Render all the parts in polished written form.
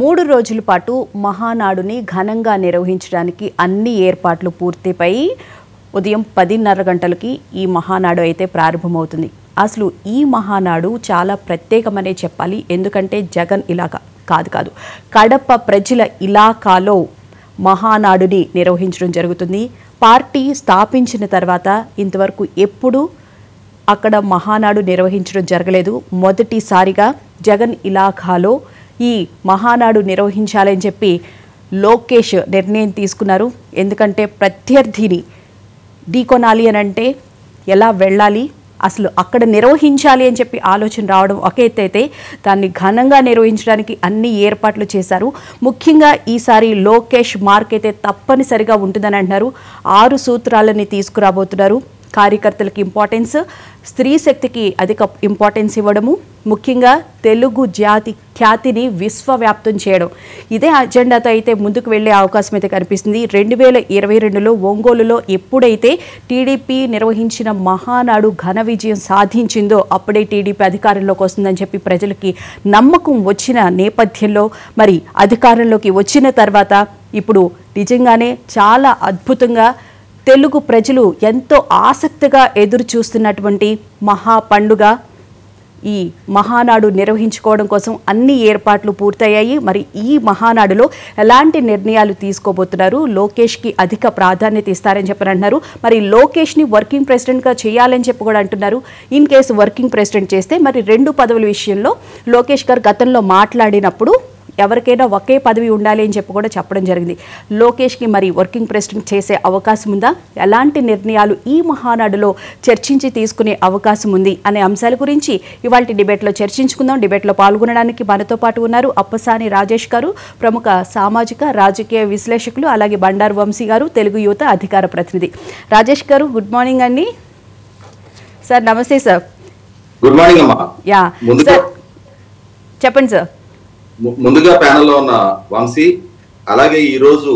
3 రోజుల పాటు మహానాడుని ఘనంగా నిర్వహించడానికి అన్ని ఏర్పాట్లు పూర్తిపై ఉదయం 10:30 గంటలకి ఈ మహానాడు అయితే ప్రారంభమవుతుంది. అసలు ఈ మహానాడు చాలా ప్రత్యేకమనే చెప్పాలి. ఎందుకంటే జగన్ ఇలాకా కాదు కడప ప్రజల ఇలాకాలో మహానాడుని నిర్వహించడం జరుగుతుంది. పార్టీ స్థాపించిన తర్వాత ఇంతవరకు ఎప్పుడు అక్కడ మహానాడు నిర్వహించడం జరగలేదు. మొదటిసారిగా జగన్ ఇలాఖాలో ఈ మహానాడు నిర్వహించాలని చెప్పి లోకేష్ నిర్ణయం తీసుకున్నారు. ఎందుకంటే ప్రత్యర్థిని ఢీకొనాలి అని అంటే ఎలా వెళ్ళాలి, అసలు అక్కడ నిర్వహించాలి అని చెప్పి ఆలోచన రావడం ఒక ఎత్తు అయితే దాన్ని ఘనంగా నిర్వహించడానికి అన్ని ఏర్పాట్లు చేశారు. ముఖ్యంగా ఈసారి లోకేష్ మార్క్ అయితే తప్పనిసరిగా ఉంటుందని అంటున్నారు. 6 సూత్రాలని తీసుకురాబోతున్నారు. కార్యకర్తలకు ఇంపార్టెన్స్, స్త్రీ శక్తికి అధిక ఇంపార్టెన్స్ ఇవ్వడము, ముఖ్యంగా తెలుగు జాతి ఖ్యాతిని విశ్వవ్యాప్తం చేయడం, ఇదే అజెండాతో అయితే ముందుకు వెళ్లే అవకాశం అయితే కనిపిస్తుంది. 2022లో ఒంగోలులో ఎప్పుడైతే టీడీపీ నిర్వహించిన మహానాడు ఘన విజయం సాధించిందో అప్పుడే టీడీపీ అధికారంలోకి వస్తుందని చెప్పి ప్రజలకి నమ్మకం వచ్చిన నేపథ్యంలో మరి అధికారంలోకి వచ్చిన తర్వాత ఇప్పుడు నిజంగానే చాలా అద్భుతంగా తెలుగు ప్రజలు ఎంతో ఆసక్తిగా ఎదురు చూస్తున్నటువంటి మహా పండుగ ఈ మహానాడు నిర్వహించుకోవడం కోసం అన్ని ఏర్పాట్లు పూర్తయ్యాయి. మరి ఈ మహానాడులో ఎలాంటి నిర్ణయాలు తీసుకోబోతున్నారు, లోకేష్కి అధిక ప్రాధాన్యత ఇస్తారని చెప్పని అంటున్నారు. మరి లోకేష్ని వర్కింగ్ ప్రెసిడెంట్గా చేయాలని చెప్పి కూడా అంటున్నారు. ఇన్ కేసు వర్కింగ్ ప్రెసిడెంట్ చేస్తే మరి 2 పదవుల విషయంలో లోకేష్ గారు గతంలో మాట్లాడినప్పుడు ఎవరికైనా ఒకే పదవి ఉండాలి అని చెప్పి కూడా చెప్పడం జరిగింది. లోకేష్కి మరి వర్కింగ్ ప్రెసిడెంట్ చేసే అవకాశం ఉందా, ఎలాంటి నిర్ణయాలు ఈ మహానాడులో చర్చించి తీసుకునే అవకాశం ఉంది అనే అంశాల గురించి ఇవాళ డిబేట్లో చర్చించుకుందాం. డిబేట్లో పాల్గొనడానికి మనతో పాటు ఉన్నారు అప్పసాని రాజేష్ గారు, ప్రముఖ సామాజిక రాజకీయ విశ్లేషకులు, అలాగే బండారు వంశీ గారు, తెలుగు యువత అధికార ప్రతినిధి. రాజేష్ గారు గుడ్ మార్నింగ్ అండి. సార్ నమస్తే సార్. గుడ్ మార్నింగ్ అమ్మా. యా సార్ చెప్పండి సార్. ముందుగా ప్యానెల్లో ఉన్న వంశీ, అలాగే ఈరోజు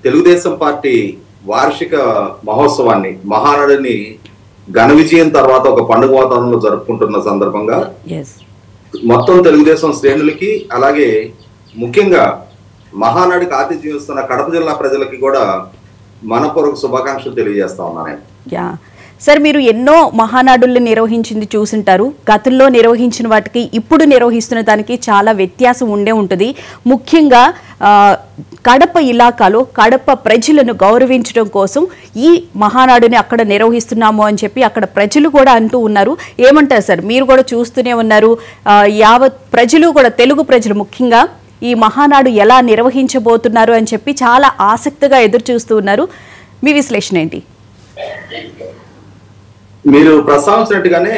తెలుగుదేశం పార్టీ వార్షిక మహోత్సవాన్ని మహానాడుని ఘన విజయం తర్వాత ఒక పండుగ వాతావరణంలో జరుపుకుంటున్న సందర్భంగా మొత్తం తెలుగుదేశం శ్రేణులకి, అలాగే ముఖ్యంగా మహానాడుకి ఆతిథ్యం ఇస్తున్న కడప జిల్లా ప్రజలకి కూడా మనపూర్వక శుభాకాంక్షలు తెలియజేస్తా ఉన్నాను. సార్ మీరు ఎన్నో మహానాడుల్ని నిర్వహించింది చూసింటారు. గతంలో నిర్వహించిన వాటికి ఇప్పుడు నిర్వహిస్తున్న దానికి చాలా వ్యత్యాసం ఉండే ఉంటుంది. ముఖ్యంగా కడప ఇలాకాలో కడప ప్రజలను గౌరవించడం కోసం ఈ మహానాడుని అక్కడ నిర్వహిస్తున్నాము అని చెప్పి అక్కడ ప్రజలు కూడా అంటూ ఉన్నారు. ఏమంటారు సార్, మీరు కూడా చూస్తూనే ఉన్నారు. యావత్ ప్రజలు కూడా, తెలుగు ప్రజలు ముఖ్యంగా ఈ మహానాడు ఎలా నిర్వహించబోతున్నారు అని చెప్పి చాలా ఆసక్తిగా ఎదురు చూస్తూ ఉన్నారు. మీ విశ్లేషణ ఏంటి? మీరు ప్రస్తావించినట్టుగానే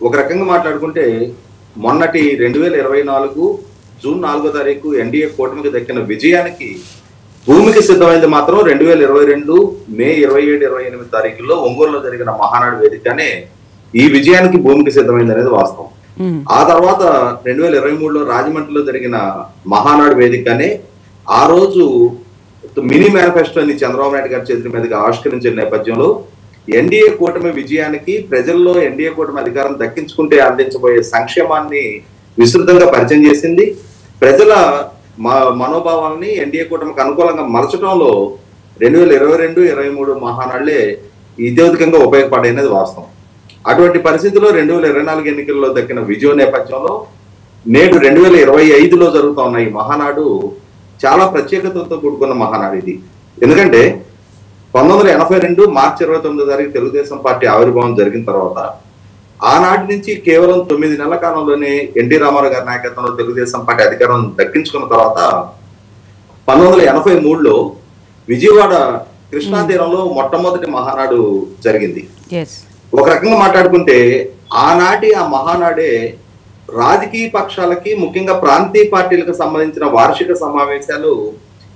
ఒక రకంగా మాట్లాడుకుంటే మొన్నటి 2024 జూన్ 4వ తారీఖు ఎన్డీఏ కూటమికి దక్కిన విజయానికి భూమికి సిద్ధమైంది మాత్రం 2022 మే 27, 28 తారీఖుల్లో ఒంగోలులో జరిగిన మహానాడు వేదికనే ఈ విజయానికి భూమికి సిద్ధమైంది అనేది వాస్తవం. ఆ తర్వాత 2023లో రాజమండ్రిలో జరిగిన మహానాడు వేదికనే ఆ రోజు మినీ మేనిఫెస్టోని చంద్రబాబు నాయుడు గారి చేతుల మీదుగా ఆవిష్కరించిన నేపథ్యంలో ఎన్డీఏ కూటమి విజయానికి, ప్రజల్లో ఎన్డీఏ కూటమి అధికారం దక్కించుకుంటే అందించబోయే సంక్షేమాన్ని విస్తృతంగా పరిచయం చేసింది. ప్రజల మనోభావాలని ఎన్డీఏ కూటమికి అనుకూలంగా మలచడంలో 2022, 23 మహానాళ్లే ఇతోధికంగా ఉపయోగపడేది వాస్తవం. అటువంటి పరిస్థితుల్లో 2024 ఎన్నికల్లో దక్కిన విజయం నేపథ్యంలో నేడు 2025లో జరుగుతున్న ఈ మహానాడు చాలా ప్రత్యేకతతో కూడుకున్న మహానాడు ఇది. ఎందుకంటే 1982 మార్చి 29వ తారీఖు తెలుగుదేశం పార్టీ ఆవిర్భావం జరిగిన తర్వాత ఆనాటి నుంచి కేవలం 9 నెలల కాలంలోనే ఎన్టీ రామారావు గారి నాయకత్వంలో తెలుగుదేశం పార్టీ అధికారం దక్కించుకున్న తర్వాత 1983లో విజయవాడ కృష్ణా తీరంలో మొట్టమొదటి మహానాడు జరిగింది. ఒక రకంగా మాట్లాడుకుంటే ఆనాటి ఆ మహానాడే రాజకీయ పక్షాలకి, ముఖ్యంగా ప్రాంతీయ పార్టీలకు సంబంధించిన వార్షిక సమావేశాలు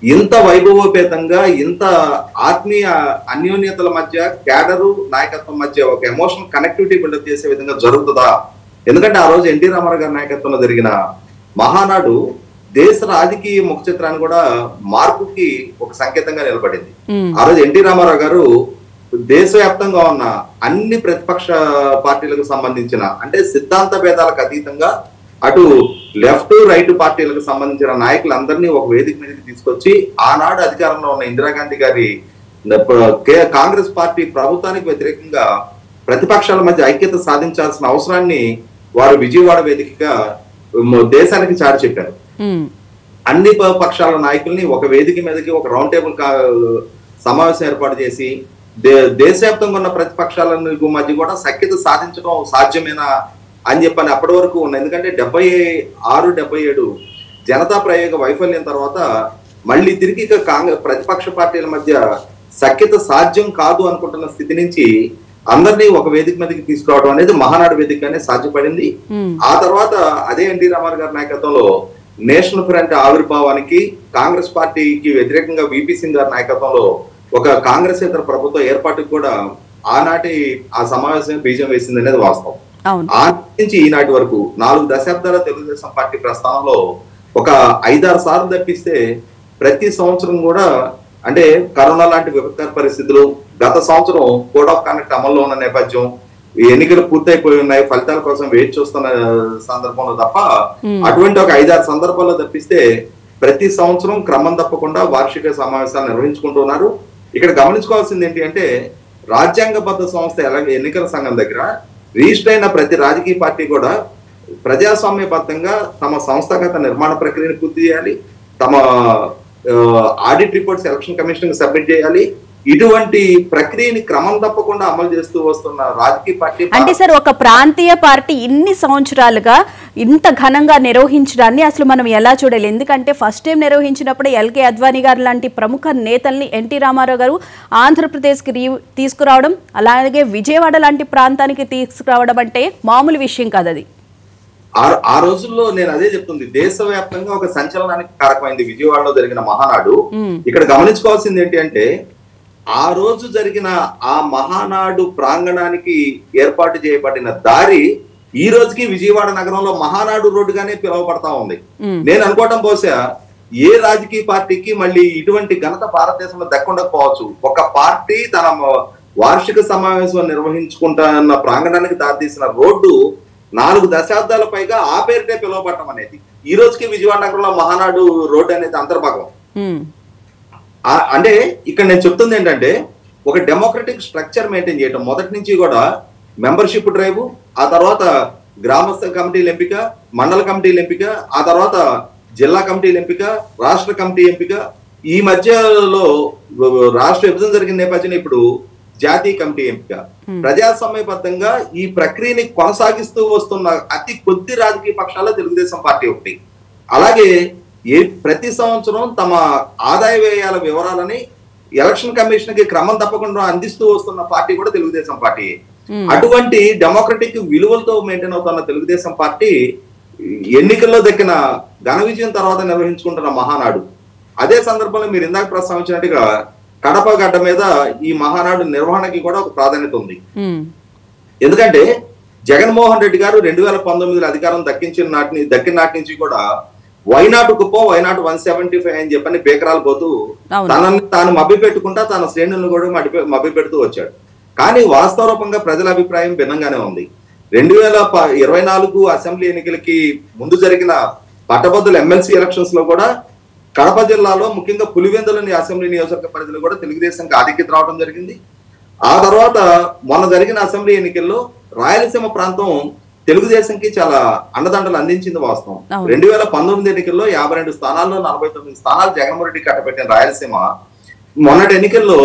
ఇంత వైభవోపేతంగా, ఇంత ఆత్మీయ అన్యోన్యతల మధ్య, క్యాడరు నాయకత్వం మధ్య ఒక ఎమోషనల్ కనెక్టివిటీ బిల్డప్ చేసే విధంగా జరుగుతుందా? ఎందుకంటే ఆ రోజు ఎన్టీ రామారావు గారి నాయకత్వంలో జరిగిన మహానాడు దేశ రాజకీయ ముఖ చిత్రాన్ని కూడా మార్పుకి ఒక సంకేతంగా నిలబడింది. ఆ రోజు ఎన్టీ రామారావు గారు దేశవ్యాప్తంగా ఉన్న అన్ని ప్రతిపక్ష పార్టీలకు సంబంధించిన, అంటే సిద్ధాంత భేదాలకు అతీతంగా అటు లెఫ్ట్ రైట్ పార్టీలకు సంబంధించిన నాయకులందరినీ ఒక వేదిక మీదకి తీసుకొచ్చి ఆనాడు అధికారంలో ఉన్న ఇందిరాగాంధీ గారి కాంగ్రెస్ పార్టీ ప్రభుత్వానికి వ్యతిరేకంగా ప్రతిపక్షాల మధ్య ఐక్యత సాధించాల్సిన అవసరాన్ని వారు విజయవాడ వేదికగా దేశానికి చాటి చెప్పారు. అన్ని పక్షాల నాయకుల్ని ఒక వేదిక మీదకి ఒక రౌండ్ టేబుల్ సమావేశం ఏర్పాటు చేసి దేశవ్యాప్తంగా ఉన్న ప్రతిపక్షాల మధ్య కూడా సఖ్యత సాధించడం సాధ్యమేనా అని చెప్పని అప్పటి వరకు ఉన్న, ఎందుకంటే 76, 77 జనతా ప్రయోగ వైఫల్యం తర్వాత మళ్ళీ తిరిగి కాంగ్రెస్ ప్రతిపక్ష పార్టీల మధ్య సఖ్యత సాధ్యం కాదు అనుకుంటున్న స్థితి నుంచి అందరినీ ఒక వేదిక మీదకి తీసుకురావడం అనేది మహానాడు వేదికగానే సాధ్యపడింది. ఆ తర్వాత అదే ఎన్టీ రామారావు గారి నాయకత్వంలో నేషనల్ ఫ్రంట్ ఆవిర్భావానికి కాంగ్రెస్ పార్టీకి వ్యతిరేకంగా విపి సింగ్ గారి నాయకత్వంలో ఒక కాంగ్రెస్ ఇతర ప్రభుత్వ ఏర్పాటుకు కూడా ఆనాటి ఆ సమావేశం బీజం వేసింది అనేది వాస్తవం. ఆ నుంచి ఈనాటి వరకు 4 దశాబ్దాల తెలుగుదేశం పార్టీ ప్రస్థానంలో ఒక 5-6 సార్లు తప్పిస్తే ప్రతి సంవత్సరం కూడా, అంటే కరోనా లాంటి విపత్కర పరిస్థితులు, గత సంవత్సరం కోడ్ ఆఫ్ కండక్ట్ అమల్లో ఉన్న నేపథ్యం, ఎన్నికలు పూర్తయిపోయి ఉన్నాయి, ఫలితాల కోసం వేచి చూస్తున్న సందర్భంలో తప్ప అటువంటి ఒక 5-6 సందర్భాల్లో తప్పిస్తే ప్రతి సంవత్సరం క్రమం తప్పకుండా వార్షిక సమావేశాలు నిర్వహించుకుంటున్నారు. ఇక్కడ గమనించుకోవాల్సింది ఏంటి అంటే, రాజ్యాంగబద్ధ సంస్థ ఎన్నికల సంఘం దగ్గర రిజిస్టర్ అయిన ప్రతి రాజకీయ పార్టీ కూడా ప్రజాస్వామ్యబద్ధంగా తమ సంస్థాగత నిర్మాణ ప్రక్రియను పూర్తి చేయాలి, తమ audit reports election commission submit చేయాలి. ఇటువంటి ప్రక్రియని క్రమం తప్పకుండా అమలు చేస్తూ వస్తున్న రాజకీయ పార్టీ అంటే సార్, ఒక ప్రాంతీయ పార్టీ ఇన్ని సంవత్సరాలుగా ఇంత ఘనంగా నిర్వహించడాన్ని అసలు మనం ఎలా చూడాలి? ఎందుకంటే ఫస్ట్ టైం నిర్వహించినప్పుడు ఎల్కే అద్వానీ గారు లాంటి ప్రముఖ నేతల్ని ఎన్టీ రామారావు గారు ఆంధ్రప్రదేశ్కి తీసుకురావడం, అలాగే విజయవాడ లాంటి ప్రాంతానికి తీసుకురావడం అంటే మామూలు విషయం కాదు అది. ఆ రోజుల్లో నేను అదే చెప్తుంది, దేశవ్యాప్తంగా ఒక సంచలనానికి కారకమైంది విజయవాడలో జరిగిన మహానాడు. ఇక్కడ గమనించుకోవాల్సింది ఏంటి అంటే, ఆ రోజు జరిగిన ఆ మహానాడు ప్రాంగణానికి ఏర్పాటు చేయబడిన దారి ఈ రోజుకి విజయవాడ నగరంలో మహానాడు రోడ్డుగానే పిలువబడతా ఉంది. నేను అనుకోవటం బహుశా ఏ రాజకీయ పార్టీకి మళ్ళీ ఇటువంటి ఘనత భారతదేశంలో దక్కుండకపోవచ్చు. ఒక పార్టీ తన వార్షిక సమావేశం నిర్వహించుకుంటున్న ప్రాంగణానికి దారితీసిన రోడ్డు 4 దశాబ్దాల పైగా ఆ పేరుటే పిలువబడటం అనేది ఈ రోజుకి విజయవాడ నగరంలో మహానాడు రోడ్డు అనేది అంతర్భాగం. అంటే ఇక్కడ నేను చెప్తుంది ఏంటంటే, ఒక డెమోక్రటిక్ స్ట్రక్చర్ మెయింటైన్ చేయటం, మొదటి నుంచి కూడా మెంబర్షిప్ డ్రైవ్, ఆ తర్వాత గ్రామస్థ కమిటీల ఎంపిక, మండల కమిటీల ఎంపిక, ఆ తర్వాత జిల్లా కమిటీల ఎంపిక, రాష్ట్ర కమిటీ ఎంపిక, ఈ మధ్యలో రాష్ట్ర విభజన జరిగిన నేపథ్యంలో ఇప్పుడు జాతీయ కమిటీ ఎంపిక. ప్రజాస్వామ్యబద్ధంగా ఈ ప్రక్రియని కొనసాగిస్తూ వస్తున్న అతి కొద్ది రాజకీయ పక్షాల్లో తెలుగుదేశం పార్టీ ఒకటి. అలాగే ప్రతి సంవత్సరం తమ ఆదాయ వ్యయాల వివరాలని ఎలక్షన్ కమిషన్ కి క్రమం తప్పకుండా అందిస్తూ వస్తున్న పార్టీ కూడా తెలుగుదేశం పార్టీ. అటువంటి డెమోక్రటిక్ విలువలతో మెయింటైన్ అవుతున్న తెలుగుదేశం పార్టీ ఎన్నికల్లో దక్కిన ఘన విజయం తర్వాత నిర్వహించుకుంటున్న మహానాడు. అదే సందర్భంలో మీరు ఇందాక ప్రస్తావించినట్టుగా కడప గడ్డ మీద ఈ మహానాడు నిర్వహణకి కూడా ఒక ప్రాధాన్యత ఉంది. ఎందుకంటే జగన్మోహన్ రెడ్డి గారు 2019లో అధికారం దక్కిన నాటి నుంచి కూడా వైనాటు కుప్ప, వైనాటు 175 అని చెప్పని బేకరాలు పోతూ తనని తాను మభ్య పెట్టుకుంటా తన శ్రేణులను కూడా మభ్య పెడుతూ వచ్చాడు. కానీ వాస్తవ రూపంగా ప్రజల అభిప్రాయం భిన్నంగానే ఉంది. 2024 అసెంబ్లీ ఎన్నికలకి ముందు జరిగిన పట్టభద్రుల ఎమ్మెల్సీ ఎలక్షన్స్ లో కూడా కడప జిల్లాలో ముఖ్యంగా పులివెందులని అసెంబ్లీ నియోజకవర్గ పరిధిలో కూడా తెలుగుదేశంకి ఆధిక్యత రావడం జరిగింది. ఆ తర్వాత మొన్న జరిగిన అసెంబ్లీ ఎన్నికల్లో రాయలసీమ ప్రాంతం తెలుగుదేశంకి చాలా అండదండలు అందించింది వాస్తవం. 2019 ఎన్నికల్లో 52 స్థానాల్లో 49 స్థానాలు జగన్మోహన్ రెడ్డి కట్టబెట్టిన రాయలసీమ మొన్నటి ఎన్నికల్లో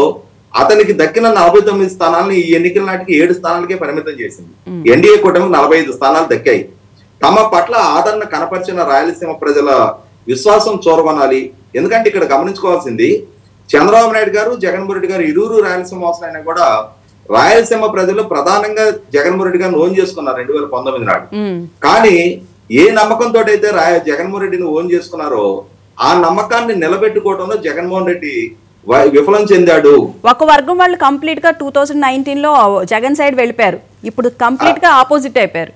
అతనికి దక్కిన 49 స్థానాలను ఈ ఎన్నికల నాటికి 7 స్థానాలకే పరిమితం చేసింది. ఎన్డీఏ కూటమికి 45 స్థానాలు దక్కాయి. తమ పట్ల ఆదరణ కనపరిచిన రాయలసీమ ప్రజల విశ్వాసం చూరగొనాలి. ఎందుకంటే ఇక్కడ గమనించుకోవాల్సింది, చంద్రబాబు నాయుడు గారు, జగన్మోహన్ రెడ్డి గారు ఇరువురు రాయలసీమ వాసులైనా కూడా రాయలసీమ ప్రజలు ప్రధానంగా జగన్మోహన్ రెడ్డి గారిని ఓన్ చేసుకున్నారు 2019 నాడు. కానీ ఏ నమ్మకంతో అయితే జగన్మోహన్ రెడ్డిని ఓన్ చేసుకున్నారో ఆ నమ్మకాన్ని నిలబెట్టుకోవడంలో జగన్మోహన్ రెడ్డి విఫలం చెందాడు. ఒక వర్గం వాళ్ళు కంప్లీట్ గా 2019లో జగన్ సైడ్ వెళ్ళిపోయారు, ఇప్పుడు కంప్లీట్ గా ఆపోజిట్ అయిపోయారు.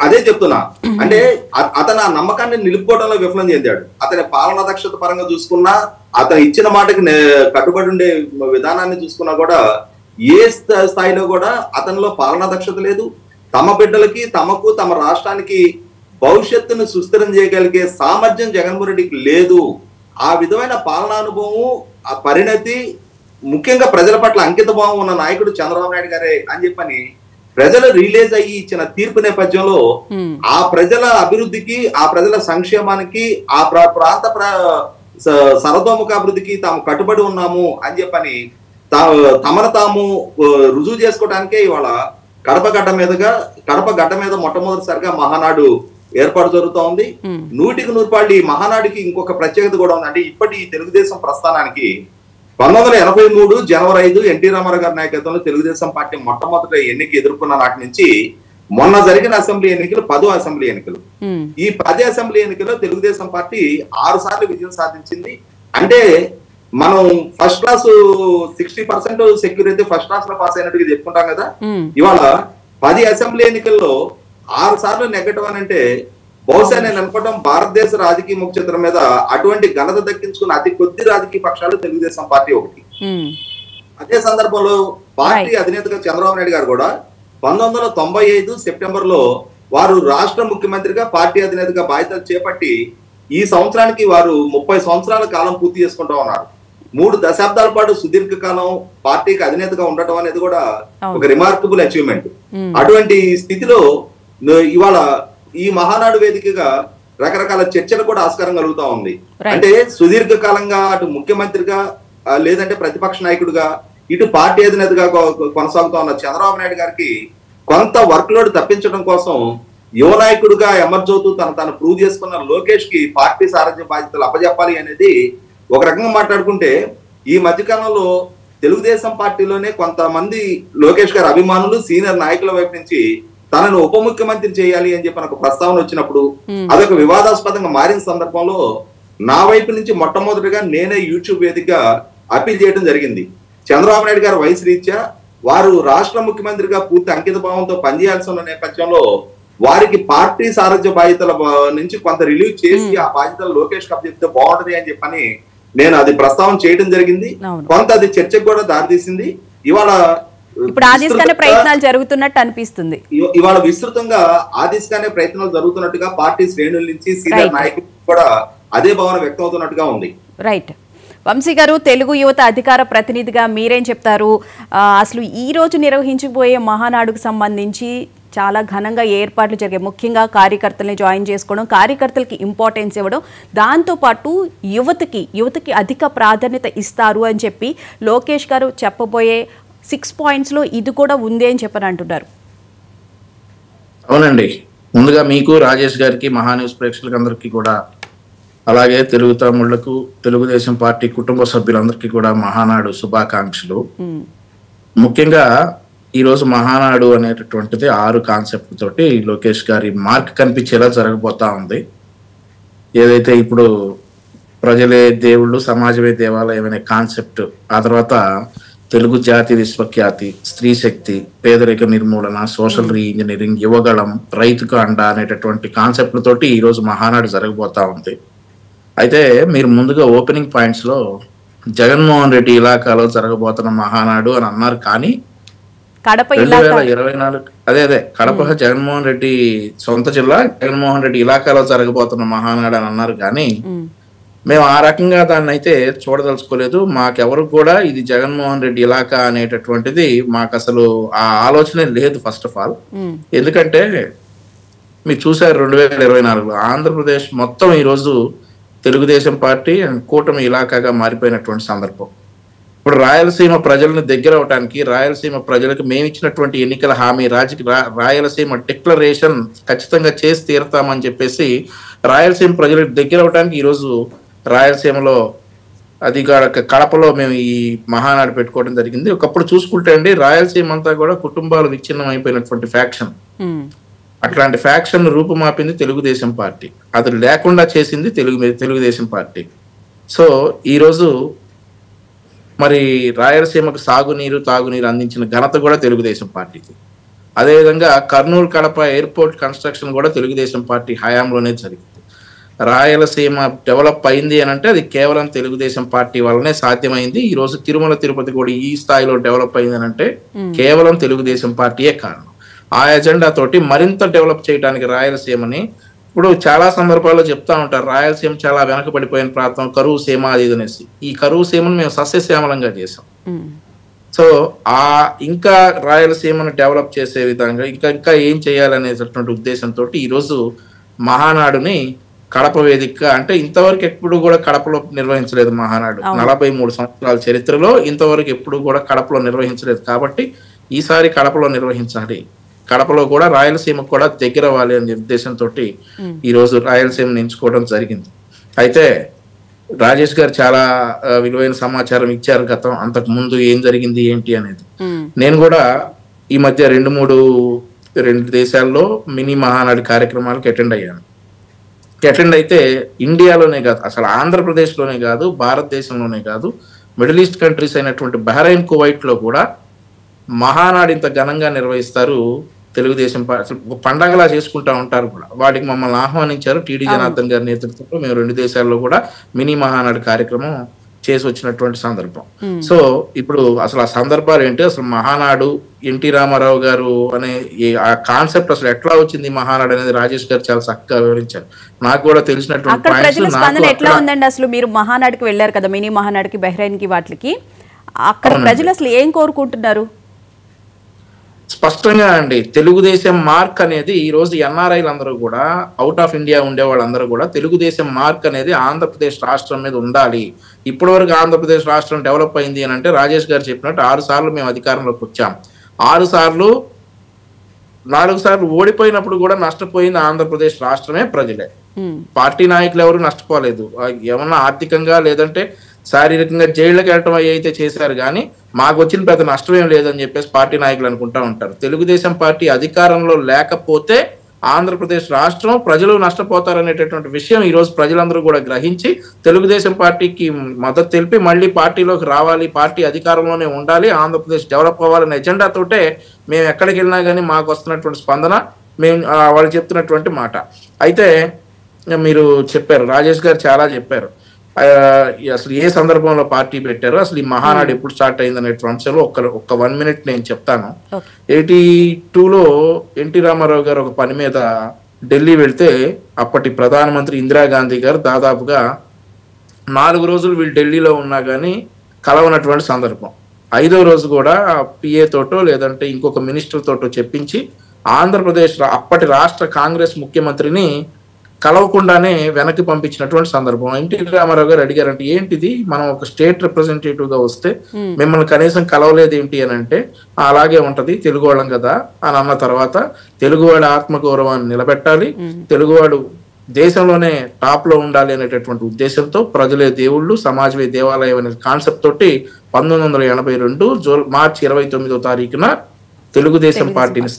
అదే చెప్తున్నా, అంటే అతను ఆ నమ్మకాన్ని నిలుపుకోవడంలో విఫలం చెందాడు. అతని పాలనా దక్షత పరంగా చూసుకున్నా, అతను ఇచ్చిన మాటకి కట్టుబడి ఉండే విధానాన్ని చూసుకున్నా కూడా ఏ స్థాయిలో కూడా అతనిలో పాలనా దక్షత లేదు. తమ బిడ్డలకి, తమకు, తమ రాష్ట్రానికి భవిష్యత్తును సుస్థిరం చేయగలిగే సామర్థ్యం జగన్మోహన్ రెడ్డికి లేదు. ఆ విధమైన పాలనానుభవం, ఆ పరిణతి, ముఖ్యంగా ప్రజల పట్ల అంకిత భావం ఉన్న నాయకుడు చంద్రబాబు నాయుడు గారే అని చెప్పని ప్రజలు రిలీజ్ అయ్యి ఇచ్చిన తీర్పు నేపథ్యంలో ఆ ప్రజల అభివృద్ధికి, ఆ ప్రజల సంక్షేమానికి, ఆ ప్రాంత సర్వతోముఖ అభివృద్ధికి తాము కట్టుబడి ఉన్నాము అని చెప్పని తమను తాము రుజువు చేసుకోవడానికే ఇవాళ కడప గడ్డ మీద మొట్టమొదటిసారిగా మహానాడు ఏర్పాటు జరుగుతూ ఉంది. 100% ఈ మహానాడుకి ఇంకొక ప్రత్యేకత కూడా ఉంది. అంటే ఇప్పటి తెలుగుదేశం ప్రస్థానానికి 1983 జనవరి 5 ఎన్టీ రామారావు గారి నాయకత్వంలో తెలుగుదేశం పార్టీ మొట్టమొదటి ఎన్నిక ఎదుర్కొన్న నాటి నుంచి మొన్న జరిగిన అసెంబ్లీ ఎన్నికలు 10 అసెంబ్లీ ఎన్నికలు. ఈ 10 అసెంబ్లీ ఎన్నికల్లో తెలుగుదేశం పార్టీ 6 సార్లు విజయం సాధించింది. అంటే మనం first class 60% security first class లో పాస్ అయినట్టుగా చెప్పుకుంటాం కదా. ఇవాళ 10 అసెంబ్లీ ఎన్నికల్లో 6 సార్లు నెగ్గటం అని అంటే బహుశా నేను అనుకోవడం భారతదేశ రాజకీయ ముఖ చిత్రం మీద అటువంటి ఘనత దక్కించుకున్న అతి కొద్ది రాజకీయ పక్షాలు తెలుగుదేశం పార్టీ ఒకటి. అదే సందర్భంలో పార్టీ అధినేతగా చంద్రబాబు నాయుడు గారు కూడా 1995 సెప్టెంబర్ లో వారు రాష్ట్ర ముఖ్యమంత్రిగా, పార్టీ అధినేతగా బాధ్యతలు చేపట్టి ఈ సంవత్సరానికి వారు 30 సంవత్సరాల కాలం పూర్తి చేసుకుంటా ఉన్నారు. 3 దశాబ్దాల పాటు సుదీర్ఘ కాలం పార్టీకి అధినేతగా ఉండటం అనేది కూడా ఒక రిమార్కబుల్ అచీవ్మెంట్. అటువంటి స్థితిలో ఇవాళ ఈ మహానాడు వేదికగా రకరకాల చర్చలు కూడా ఆస్కారం కలుగుతా ఉంది. అంటే సుదీర్ఘ కాలంగా అటు ముఖ్యమంత్రిగా, లేదంటే ప్రతిపక్ష నాయకుడిగా, ఇటు పార్టీ అధినేతగా కొనసాగుతా ఉన్న చంద్రబాబు నాయుడు గారికి కొంత వర్క్ లోడ్ తప్పించడం కోసం యువ నాయకుడిగా ఎమర్జ్ అవుతూ తను ప్రూవ్ చేసుకున్న లోకేష్ కి పార్టీ సారథ్య బాధ్యతలు అప్పజెప్పాలి అనేది ఒక రకంగా మాట్లాడుకుంటే, ఈ మధ్యకాలంలో తెలుగుదేశం పార్టీలోనే కొంతమంది లోకేష్ గారి అభిమానులు, సీనియర్ నాయకుల వైపు నుంచి తనను ఉప ముఖ్యమంత్రి చేయాలి అని చెప్పి నాకు ప్రస్తావన వచ్చినప్పుడు అదొక వివాదాస్పదంగా మారిన సందర్భంలో నా వైపు నుంచి మొట్టమొదటిగా నేనే యూట్యూబ్ వేదికగా అప్పీల్ చేయడం జరిగింది. చంద్రబాబు నాయుడు గారి వయసు రీత్యా వారు రాష్ట్ర ముఖ్యమంత్రిగా పూర్తి అంకిత భావంతో పనిచేయాల్సి ఉన్న నేపథ్యంలో వారికి పార్టీ సారథ్య బాధ్యతల నుంచి కొంత రిలీవ్ చేసి ఆ బాధ్యతలు లోకేష్ కప్ చెప్తే బాగుంటది అని చెప్పని నేను అది ప్రస్తావన చేయడం జరిగింది. కొంత అది చర్చకు కూడా దారితీసింది. ఇవాళ ఇప్పుడు ఆ దిశగానే ప్రయత్నాలు జరుగుతున్నట్టు అనిపిస్తుంది. ఇవాళ విస్తృతంగా ఆ దిశగానే ప్రయత్నాలు జరుగుతున్నట్టుగా పార్టీ శ్రేణుల నుంచి సీనియర్ నాయకులు కూడా అదే భావన వ్యక్తం అవుతున్నట్టుగా ఉంది. రైట్. వంశీ గారు, తెలుగు యువత అధికార ప్రతినిధిగా మీరేం చెప్తారు? అసలు ఈ రోజు నిర్వహించబోయే మహానాడుకు సంబంధించి చాలా ఘనంగా ఏర్పాట్లు జరిగాయి. ముఖ్యంగా కార్యకర్తల్ని జాయిన్ చేసుకోవడం, కార్యకర్తలకి ఇంపార్టెన్స్ ఇవ్వడం, దాంతోపాటు యువతకి అధిక ప్రాధాన్యత ఇస్తారు అని చెప్పి లోకేష్ గారు చెప్పబోయే 6 points లో ఇది కూడా ఉంది అని చెప్పని అంటున్నారు. అవునండి. ముందుగా మీకు, రాజేష్ గారికి, మహాన్యూస్ ప్రేక్షకులకు అందరికీ కూడా, అలాగే తెలుగు తమ్ముళ్లకు, తెలుగుదేశం పార్టీ కుటుంబ సభ్యులందరికీ కూడా మహానాడు శుభాకాంక్షలు. ముఖ్యంగా ఈరోజు మహానాడు అనేటటువంటిది 6 కాన్సెప్ట్ తోటి లోకేష్ గారి మార్క్ కనిపించేలా జరగబోతా ఉంది. ఏదైతే ఇప్పుడు ప్రజలే దేవుళ్ళు, సమాజమే దేవాలయం అనే కాన్సెప్ట్, ఆ తర్వాత తెలుగు జాతి విశ్వఖ్యాతి, స్త్రీ శక్తి, పేదరిక నిర్మూలన, సోషల్ రీఇంజనీరింగ్, యువగళం, రైతుకు అండ అనేటటువంటి కాన్సెప్ట్లతోటి ఈరోజు మహానాడు జరగబోతా ఉంది. అయితే మీరు ముందుగా ఓపెనింగ్ పాయింట్స్ లో జగన్మోహన్ రెడ్డి ఇలాకాలో జరగబోతున్న మహానాడు అని అన్నారు. కానీ 2024 అదే కడప జగన్మోహన్ రెడ్డి సొంత జిల్లా, జగన్మోహన్ రెడ్డి ఇలాకాలో జరగబోతున్న మహానాడు అని అన్నారు. కానీ మేము ఆ రకంగా దాన్ని అయితే చూడదలుచుకోలేదు. మాకెవరు కూడా ఇది జగన్మోహన్ రెడ్డి ఇలాకా అనేటటువంటిది మాకు అసలు ఆ ఆలోచనే లేదు ఫస్ట్ ఆఫ్ ఆల్. ఎందుకంటే మీరు చూసారు 2024లో ఆంధ్రప్రదేశ్ మొత్తం ఈరోజు తెలుగుదేశం పార్టీ కూటమి ఇలాకాగా మారిపోయినటువంటి సందర్భం. ఇప్పుడు రాయలసీమ ప్రజలను దగ్గర అవడానికి, రాయలసీమ ప్రజలకు మేము ఇచ్చినటువంటి ఎన్నికల హామీ, రాయలసీమ డిక్లరేషన్ ఖచ్చితంగా చేసి తీరుతామని చెప్పేసి రాయలసీమ ప్రజలకు దగ్గర అవడానికి ఈరోజు రాయలసీమలో అది కడపలో మేము ఈ మహానాడు పెట్టుకోవడం జరిగింది. ఒకప్పుడు చూసుకుంటే అండి, రాయలసీమ అంతా కూడా కుటుంబాలు విచ్ఛిన్నం అయిపోయినటువంటి ఫ్యాక్షన్. అట్లాంటి ఫ్యాక్షన్ రూపుమాపింది తెలుగుదేశం పార్టీ, అది లేకుండా చేసింది తెలుగుదేశం పార్టీ. సో ఈరోజు మరి రాయలసీమకు సాగునీరు, తాగునీరు అందించిన ఘనత కూడా తెలుగుదేశం పార్టీకి. అదేవిధంగా కర్నూలు కడప ఎయిర్పోర్ట్ కన్స్ట్రక్షన్ కూడా తెలుగుదేశం పార్టీ హయాంలోనే జరిగింది. రాయలసీమ డెవలప్ అయింది అని అంటే అది కేవలం తెలుగుదేశం పార్టీ వల్లనే సాధ్యమైంది. ఈ రోజు తిరుమల తిరుపతి కూడా ఈ స్థాయిలో డెవలప్ అయింది అని అంటే కేవలం తెలుగుదేశం పార్టీయే కారణం. ఆ ఎజెండా తోటి మరింత డెవలప్ చేయడానికి రాయలసీమని ఇప్పుడు చాలా సందర్భాల్లో చెప్తా ఉంటారు రాయలసీమ చాలా వెనకబడిపోయిన ప్రాంతం, కరువు సీమ అది ఇది అనేసి. ఈ కరువు సీమను మేము సస్యశ్యామలంగా చేసాం. సో ఇంకా రాయలసీమను డెవలప్ చేసే విధంగా ఇంకా ఏం చేయాలనేటటువంటి ఉద్దేశంతో ఈరోజు మహానాడుని కడప వేదిక, అంటే ఇంతవరకు ఎప్పుడు కూడా కడపలో నిర్వహించలేదు మహానాడు. 43 సంవత్సరాల చరిత్రలో ఇంతవరకు ఎప్పుడు కూడా కడపలో నిర్వహించలేదు. కాబట్టి ఈసారి కడపలో నిర్వహించాలి, కడపలో కూడా రాయలసీమకు కూడా దగ్గర అవ్వాలి అనే ఉద్దేశంతో ఈ రోజు రాయలసీమను ఎంచుకోవడం జరిగింది. అయితే రాజేష్ గారు చాలా విలువైన సమాచారం ఇచ్చారు అంతకు ముందు ఏం జరిగింది ఏంటి అనేది. నేను కూడా ఈ మధ్య 2 దేశాల్లో మినీ మహానాడు కార్యక్రమాలకు అటెండ్ అయ్యాను. అటెండ్ అయితే ఇండియాలోనే కాదు, అసలు ఆంధ్రప్రదేశ్లోనే కాదు, భారతదేశంలోనే కాదు, మిడిల్ ఈస్ట్ కంట్రీస్ అయినటువంటి బహ్రెయిన్, కువైట్ లో కూడా మహానాడు ఇంత ఘనంగా నిర్వహిస్తారు. తెలుగుదేశం పండగలా చేసుకుంటా ఉంటారు కూడా. వాటికి మమ్మల్ని ఆహ్వానించారు టీడీ జనార్దన్ గారి నేతృత్వంలో. మేము 2 దేశాల్లో కూడా మినీ మహానాడు కార్యక్రమం చేసి వచ్చినటువంటి సందర్భం. సో ఇప్పుడు అసలు ఆ సందర్భాలు ఏంటి, అసలు మహానాడు ఎన్టీ రామారావు గారు అనే ఆ కాన్సెప్ట్ అసలు ఎట్లా వచ్చింది మహానాడు అనేది రాజేష్ గారు చాలా చక్కగా వివరించారు. నాకు కూడా తెలిసినటువంటి ఎట్లా ఉందండి అసలు? మీరు మహానాడుకి వెళ్ళారు కదా, మినీ మహానాడుకి, బహ్రెయిన్ కి, వాటికి అక్కడ ప్రజలు అసలు ఏం కోరుకుంటున్నారు? స్పష్టంగా అండి, తెలుగుదేశం మార్క్ అనేది ఈ రోజు ఎన్ఆర్ఐలు అందరూ కూడా, అవుట్ ఆఫ్ ఇండియా ఉండే వాళ్ళందరూ కూడా తెలుగుదేశం మార్క్ అనేది ఆంధ్రప్రదేశ్ రాష్ట్రం మీద ఉండాలి. ఇప్పటి వరకు ఆంధ్రప్రదేశ్ రాష్ట్రం డెవలప్ అయింది అని అంటే రాజేష్ గారు చెప్పినట్టు 6 సార్లు మేము అధికారంలోకి వచ్చాం. 6 సార్లు 4 సార్లు ఓడిపోయినప్పుడు కూడా నష్టపోయింది ఆంధ్రప్రదేశ్ రాష్ట్రమే, ప్రజలే. పార్టీ నాయకులు ఎవరు నష్టపోలేదు. ఏమన్నా ఆర్థికంగా లేదంటే శారీరకంగా జైళ్ళకి వెళ్ళటం అయితే చేశారు, కానీ మాకు వచ్చిన పెద్ద నష్టం ఏం లేదని చెప్పేసి పార్టీ నాయకులు అనుకుంటా ఉంటారు. తెలుగుదేశం పార్టీ అధికారంలో లేకపోతే ఆంధ్రప్రదేశ్ రాష్ట్రం, ప్రజలు నష్టపోతారనేటటువంటి విషయం ఈ రోజు ప్రజలందరూ కూడా గ్రహించి తెలుగుదేశం పార్టీకి మద్దతు తెలిపి మళ్ళీ పార్టీలోకి రావాలి, పార్టీ అధికారంలోనే ఉండాలి, ఆంధ్రప్రదేశ్ డెవలప్ అవ్వాలనే ఎజెండాతోటే మేము ఎక్కడికి వెళ్ళినా కానీ మాకు వస్తున్నటువంటి స్పందన, మేము వాళ్ళు చెప్తున్నటువంటి మాట. అయితే మీరు చెప్పారు, రాజేష్ గారు చాలా చెప్పారు అసలు ఏ సందర్భంలో పార్టీ పెట్టారు, అసలు ఈ మహానాడు ఎప్పుడు స్టార్ట్ అయింది అనే అంశంలో ఒక్క 1 మినిట్ నేను చెప్తాను. 82లో ఎన్టీ రామారావు గారు ఒక పని మీద ఢిల్లీ వెళ్తే అప్పటి ప్రధానమంత్రి ఇందిరాగాంధీ గారు దాదాపుగా 4 రోజులు వీళ్ళు ఢిల్లీలో ఉన్నా కానీ కలవనటువంటి సందర్భం. 5వ రోజు కూడా పిఏ తోటో లేదంటే ఇంకొక మినిస్టర్ తోటో చెప్పించి ఆంధ్రప్రదేశ్ అప్పటి రాష్ట్ర కాంగ్రెస్ ముఖ్యమంత్రిని కలవకుండానే వెనక్కి పంపించినటువంటి సందర్భం. ఎన్టీ రామారావు గారు అడిగారంటే, ఏంటిది, మనం ఒక స్టేట్ రిప్రజెంటేటివ్ గా వస్తే మిమ్మల్ని కనీసం కలవలేదు ఏంటి అని అంటే, అలాగే ఉంటది, తెలుగువాళ్ళం కదా అని అన్న తర్వాత, తెలుగువాడి ఆత్మగౌరవాన్ని నిలబెట్టాలి, తెలుగువాడు దేశంలోనే టాప్ లో ఉండాలి అనేటటువంటి ఉద్దేశంతో ప్రజలే దేవుళ్ళు, సమాజమే దేవాలయం అనే కాన్సెప్ట్ తోటి 1982 మార్చి 29వ తారీఖున తెలుగుదేశం పార్టీని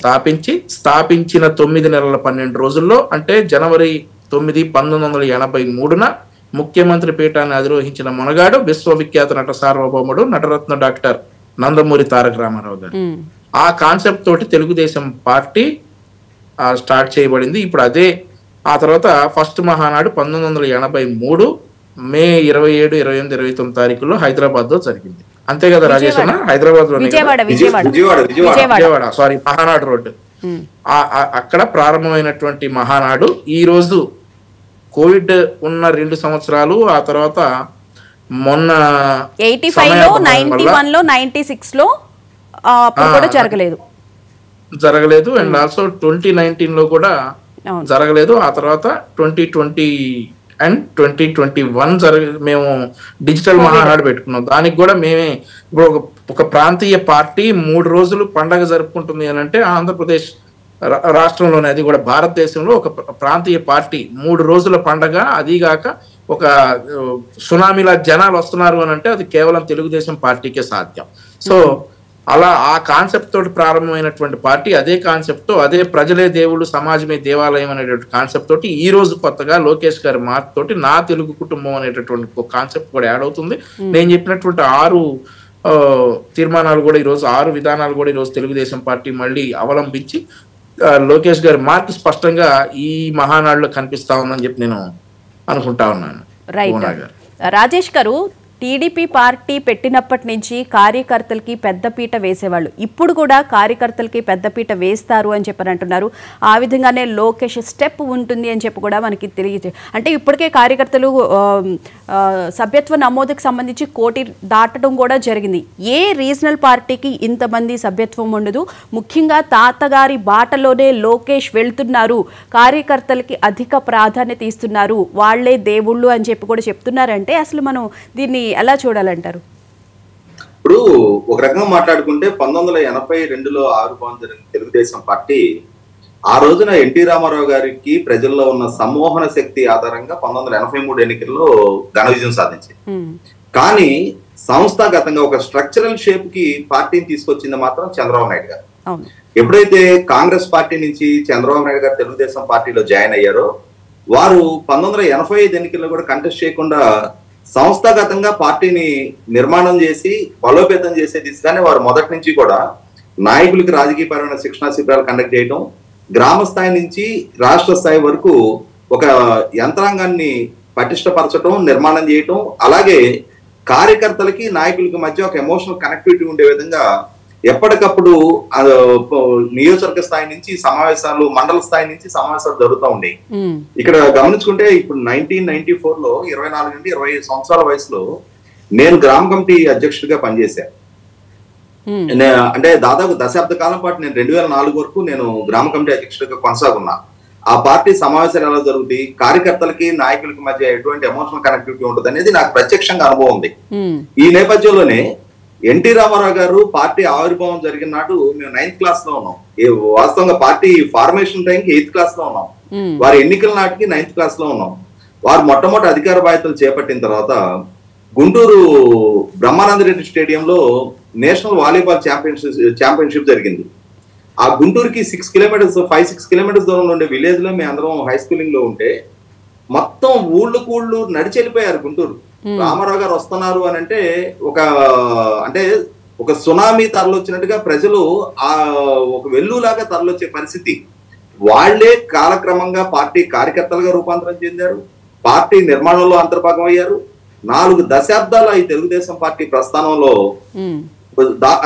స్థాపించిన 9 నెలల 12 రోజుల్లో, అంటే జనవరి 9, 1983న ముఖ్యమంత్రి పీఠాన్ని అధిరోహించిన మునగాడు విశ్వవిఖ్యాత నట సార్వభౌముడు నటరత్న డాక్టర్ నందమూరి తారక రామారావు గారు. ఆ కాన్సెప్ట్ తోటి తెలుగుదేశం పార్టీ స్టార్ట్ చేయబడింది. ఇప్పుడు అదే ఆ తర్వాత ఫస్ట్ మహానాడు 1983 మే 27, 28, 29 తారీఖుల్లో హైదరాబాద్ లో జరిగింది. అంతే కదా రాజేష్ అన్న? హైదరాబాద్ లో విజయవాడ సారీ మహానాడు రోడ్డు, అక్కడ ప్రారంభమైనటువంటి మహానాడు ఈ రోజు కోవిడ్ ఉన్న 2 సంవత్సరాలు, ఆ తర్వాత మొన్న 85లో, 91లో, 96లో కూడా జరగలేదు. అండ్ ఆల్సో 2019లో కూడా జరగలేదు. ఆ తర్వాత 2020 అండ్ 2021 మేము డిజిటల్ మహానాడు పెట్టుకున్నాం. దానికి కూడా మేమే ఇప్పుడు ఒక ప్రాంతీయ పార్టీ 3 రోజులు పండగ జరుపుకుంటుంది అని అంటే ఆంధ్రప్రదేశ్ రాష్ట్రంలోనే, అది కూడా భారతదేశంలో ఒక ప్రాంతీయ పార్టీ 3 రోజుల పండగ, అదిగాక ఒక సునామీలా జనాలు వస్తున్నారు అని అంటే అది కేవలం తెలుగుదేశం పార్టీకే సాధ్యం. సో అలా ఆ కాన్సెప్ట్ తోటి ప్రారంభమైనటువంటి పార్టీ, అదే కాన్సెప్ట్ తో, అదే ప్రజలే దేవుళ్ళు సమాజమే దేవాలయం అనేటువంటి కాన్సెప్ట్ తోటి ఈ రోజు కొత్తగా లోకేష్ గారి మార్క్ తోటి నా తెలుగు కుటుంబం అనేటటువంటి ఒక కాన్సెప్ట్ కూడా యాడ్ అవుతుంది. నేను చెప్పినటువంటి 6 తీర్మానాలు కూడా ఈరోజు 6 విధానాలు కూడా ఈరోజు తెలుగుదేశం పార్టీ మళ్ళీ అవలంబించి లోకేష్ గారి మార్క్ స్పష్టంగా ఈ మహానాడులో కనిపిస్తా ఉందని చెప్పి నేను అనుకుంటా ఉన్నాను. రైట్ రాజేష్ గారు, టీడీపీ పార్టీ పెట్టినప్పటి నుంచి కార్యకర్తలకి పెద్దపీట వేసేవాళ్ళు, ఇప్పుడు కూడా కార్యకర్తలకి పెద్దపీట వేస్తారు అని చెప్పని అంటున్నారు. ఆ విధంగానే లోకేష్ స్టెప్ ఉంటుంది అని చెప్పి కూడా మనకి తెలియజే, అంటే ఇప్పటికే కార్యకర్తలు సభ్యత్వ నమోదుకు సంబంధించి 1 కోటి దాటడం కూడా జరిగింది. ఏ రీజనల్ పార్టీకి ఇంతమంది సభ్యత్వం ఉండదు, ముఖ్యంగా తాతగారి బాటలోనే లోకేష్ వెళ్తున్నారు, కార్యకర్తలకి అధిక ప్రాధాన్యత ఇస్తున్నారు, వాళ్లే దేవుళ్ళు అని చెప్పి కూడా చెప్తున్నారంటే అసలు మనం దీన్ని ఎలా చూడాలంటారు? ఇప్పుడు ఒక రకంగా మాట్లాడుకుంటే 1982లో ఆవిర్భావం జరిగిన తెలుగుదేశం పార్టీ ఆ రోజున ఎన్టీ రామారావు గారికి ప్రజల్లో ఉన్న సమ్మోహన శక్తి ఆధారంగా 1983 ఎన్నికల్లో ఘన విజయం సాధించింది. కానీ సంస్థాగతంగా ఒక స్ట్రక్చరల్ షేప్ కి పార్టీని తీసుకొచ్చింది మాత్రం చంద్రబాబు నాయుడు గారు. ఎప్పుడైతే కాంగ్రెస్ పార్టీ నుంచి చంద్రబాబు నాయుడు గారు తెలుగుదేశం పార్టీలో జాయిన్ అయ్యారో వారు 1985 ఎన్నికల్లో కూడా కంటెస్ట్ చేయకుండా సంస్థాగతంగా పార్టీని నిర్మాణం చేసి బలోపేతం చేసే దిశగానే వారు మొదటి నుంచి కూడా నాయకులకి రాజకీయపరమైన శిక్షణా శిబిరాలు కండక్ట్ చేయడం, గ్రామ స్థాయి నుంచి రాష్ట్ర స్థాయి వరకు ఒక యంత్రాంగాన్ని పటిష్టపరచడం, నిర్మాణం చేయటం, అలాగే కార్యకర్తలకి నాయకులకి మధ్య ఒక ఎమోషనల్ కనెక్టివిటీ ఉండే విధంగా ఎప్పటికప్పుడు నియోజకవర్గ స్థాయి నుంచి సమావేశాలు, మండల స్థాయి నుంచి సమావేశాలు జరుగుతూ ఉండేవి. ఇక్కడ గమనించుకుంటే ఇప్పుడు 1994లో 24 నుండి 25 సంవత్సరాల వయసులో నేను గ్రామ కమిటీ అధ్యక్షుడిగా పనిచేశాను. అంటే దాదాపు దశాబ్ద కాలం పాటు నేను 2004 వరకు నేను గ్రామ కమిటీ అధ్యక్షుడిగా కొనసాగున్నా. ఆ పార్టీ సమావేశాలు ఎలా జరుగుతాయి, కార్యకర్తలకి నాయకులకి మధ్య ఎటువంటి ఎమోషనల్ కనెక్టివిటీ ఉంటుంది అనేది నాకు ప్రత్యక్షంగా అనుభవం ఉంది. ఈ నేపథ్యంలోనే ఎన్టీ రామారావు గారు పార్టీ ఆవిర్భావం జరిగిన నాడు మేము 9th క్లాస్ లో ఉన్నాం. వాస్తవంగా పార్టీ ఫార్మేషన్ టైంకి 8th క్లాస్ లో ఉన్నాం. వారి ఎన్నికల నాటికి 9th క్లాస్ లో ఉన్నాం. వారు మొట్టమొదటి అధికార బాధ్యతలు చేపట్టిన తర్వాత గుంటూరు బ్రహ్మానంద రెడ్డి స్టేడియంలో నేషనల్ వాలీబాల్ ఛాంపియన్షిప్ జరిగింది. ఆ గుంటూరుకి 5-6 కిలోమీటర్స్ దూరంలో ఉండే విలేజ్ లో మేము అందరం హై స్కూలింగ్ లో ఉంటే మొత్తం ఊళ్ళు నడిచి వెళ్ళిపోయారు గుంటూరు. రామారావు గారు వస్తున్నారు అని అంటే ఒక సునామీ తరలొచ్చినట్టుగా ప్రజలు ఒక వెల్లులాగా తరలొచ్చే పరిస్థితి. వాళ్లే కాలక్రమంగా పార్టీ కార్యకర్తలుగా రూపాంతరం చెందారు, పార్టీ నిర్మాణంలో అంతర్భాగం అయ్యారు. 4 దశాబ్దాల ఈ తెలుగుదేశం పార్టీ ప్రస్థానంలో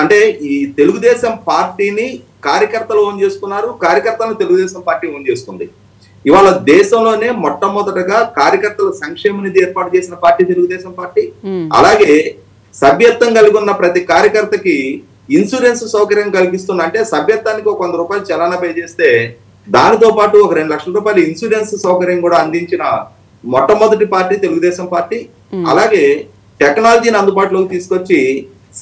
అంటే ఈ తెలుగుదేశం పార్టీని కార్యకర్తలు ఓన్ చేసుకున్నారు, కార్యకర్తలను తెలుగుదేశం పార్టీ ఓన్ చేసుకుంది. ఇవాళ దేశంలోనే మొట్టమొదటగా కార్యకర్తల సంక్షేమ నిధి ఏర్పాటు చేసిన పార్టీ తెలుగుదేశం పార్టీ. అలాగే సభ్యత్వం కలిగి ఉన్న ప్రతి కార్యకర్తకి ఇన్సూరెన్స్ సౌకర్యం కలిగిస్తున్న, అంటే సభ్యత్వానికి ఒక 100 రూపాయలు చలానా పే చేస్తే దానితో పాటు ఒక 2 లక్షల రూపాయలు ఇన్సూరెన్స్ సౌకర్యం కూడా అందించిన మొట్టమొదటి పార్టీ తెలుగుదేశం పార్టీ. అలాగే టెక్నాలజీని అందుబాటులోకి తీసుకొచ్చి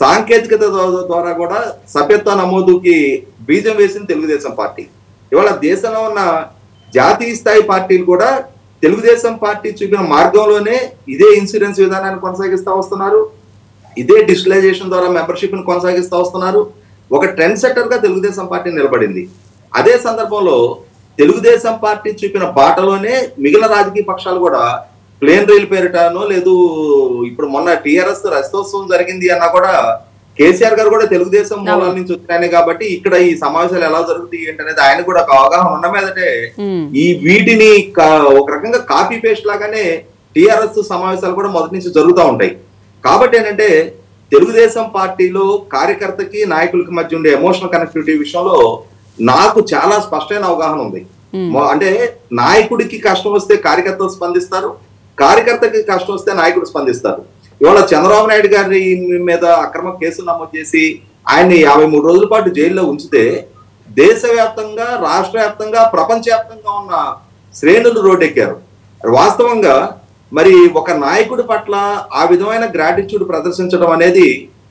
సాంకేతికత ద్వారా కూడా సభ్యత్వ నమోదుకి బీజం వేసిన తెలుగుదేశం పార్టీ. ఇవాళ దేశంలో ఉన్న జాతీయ స్థాయి పార్టీలు కూడా తెలుగుదేశం పార్టీ చూపిన మార్గంలోనే ఇదే ఇన్సూరెన్స్ విధానాన్ని కొనసాగిస్తూ వస్తున్నారు, ఇదే డిజిటలైజేషన్ ద్వారా మెంబర్షిప్ ని కొనసాగిస్తూ వస్తున్నారు. ఒక ట్రెండ్ సెట్టర్ గా తెలుగుదేశం పార్టీ నిలబడింది. అదే సందర్భంలో తెలుగుదేశం పార్టీ చూపిన బాటలోనే మిగిలిన రాజకీయ పక్షాలు కూడా ప్లేన్ రైలు పేరిటనో లేదు, ఇప్పుడు మొన్న టీఆర్ఎస్ రజతోత్సవం జరిగింది అన్నా కూడా కేసీఆర్ గారు కూడా తెలుగుదేశం మూలాల నుంచి వచ్చినాయనే కాబట్టి ఇక్కడ ఈ సమావేశాలు ఎలా జరుగుతాయి ఏంటనేది ఆయన కూడా ఒక అవగాహన ఉన్న మీదటే ఈ వీటిని ఒక రకంగా కాపీ పేస్ట్ లాగానే టీఆర్ఎస్ సమావేశాలు కూడా మొదటి నుంచి జరుగుతూ ఉంటాయి. కాబట్టి ఏంటంటే తెలుగుదేశం పార్టీలో కార్యకర్తకి నాయకులకి మధ్య ఉండే ఎమోషనల్ కనెక్టివిటీ విషయంలో నాకు చాలా స్పష్టమైన అవగాహన ఉంది. అంటే నాయకుడికి కష్టం వస్తే కార్యకర్తలు స్పందిస్తారు, కార్యకర్తకి కష్టం వస్తే నాయకుడు స్పందిస్తారు. ఇవాళ చంద్రబాబు నాయుడు గారి మీద అక్రమ కేసులు నమోదు చేసి ఆయన్ని 53 రోజుల పాటు జైల్లో ఉంచితే దేశవ్యాప్తంగా, రాష్ట్ర వ్యాప్తంగా, ప్రపంచవ్యాప్తంగా ఉన్న శ్రేణులు రోడ్డెక్కారు. వాస్తవంగా మరి ఒక నాయకుడి పట్ల ఆ విధమైన గ్రాటిట్యూడ్ ప్రదర్శించడం అనేది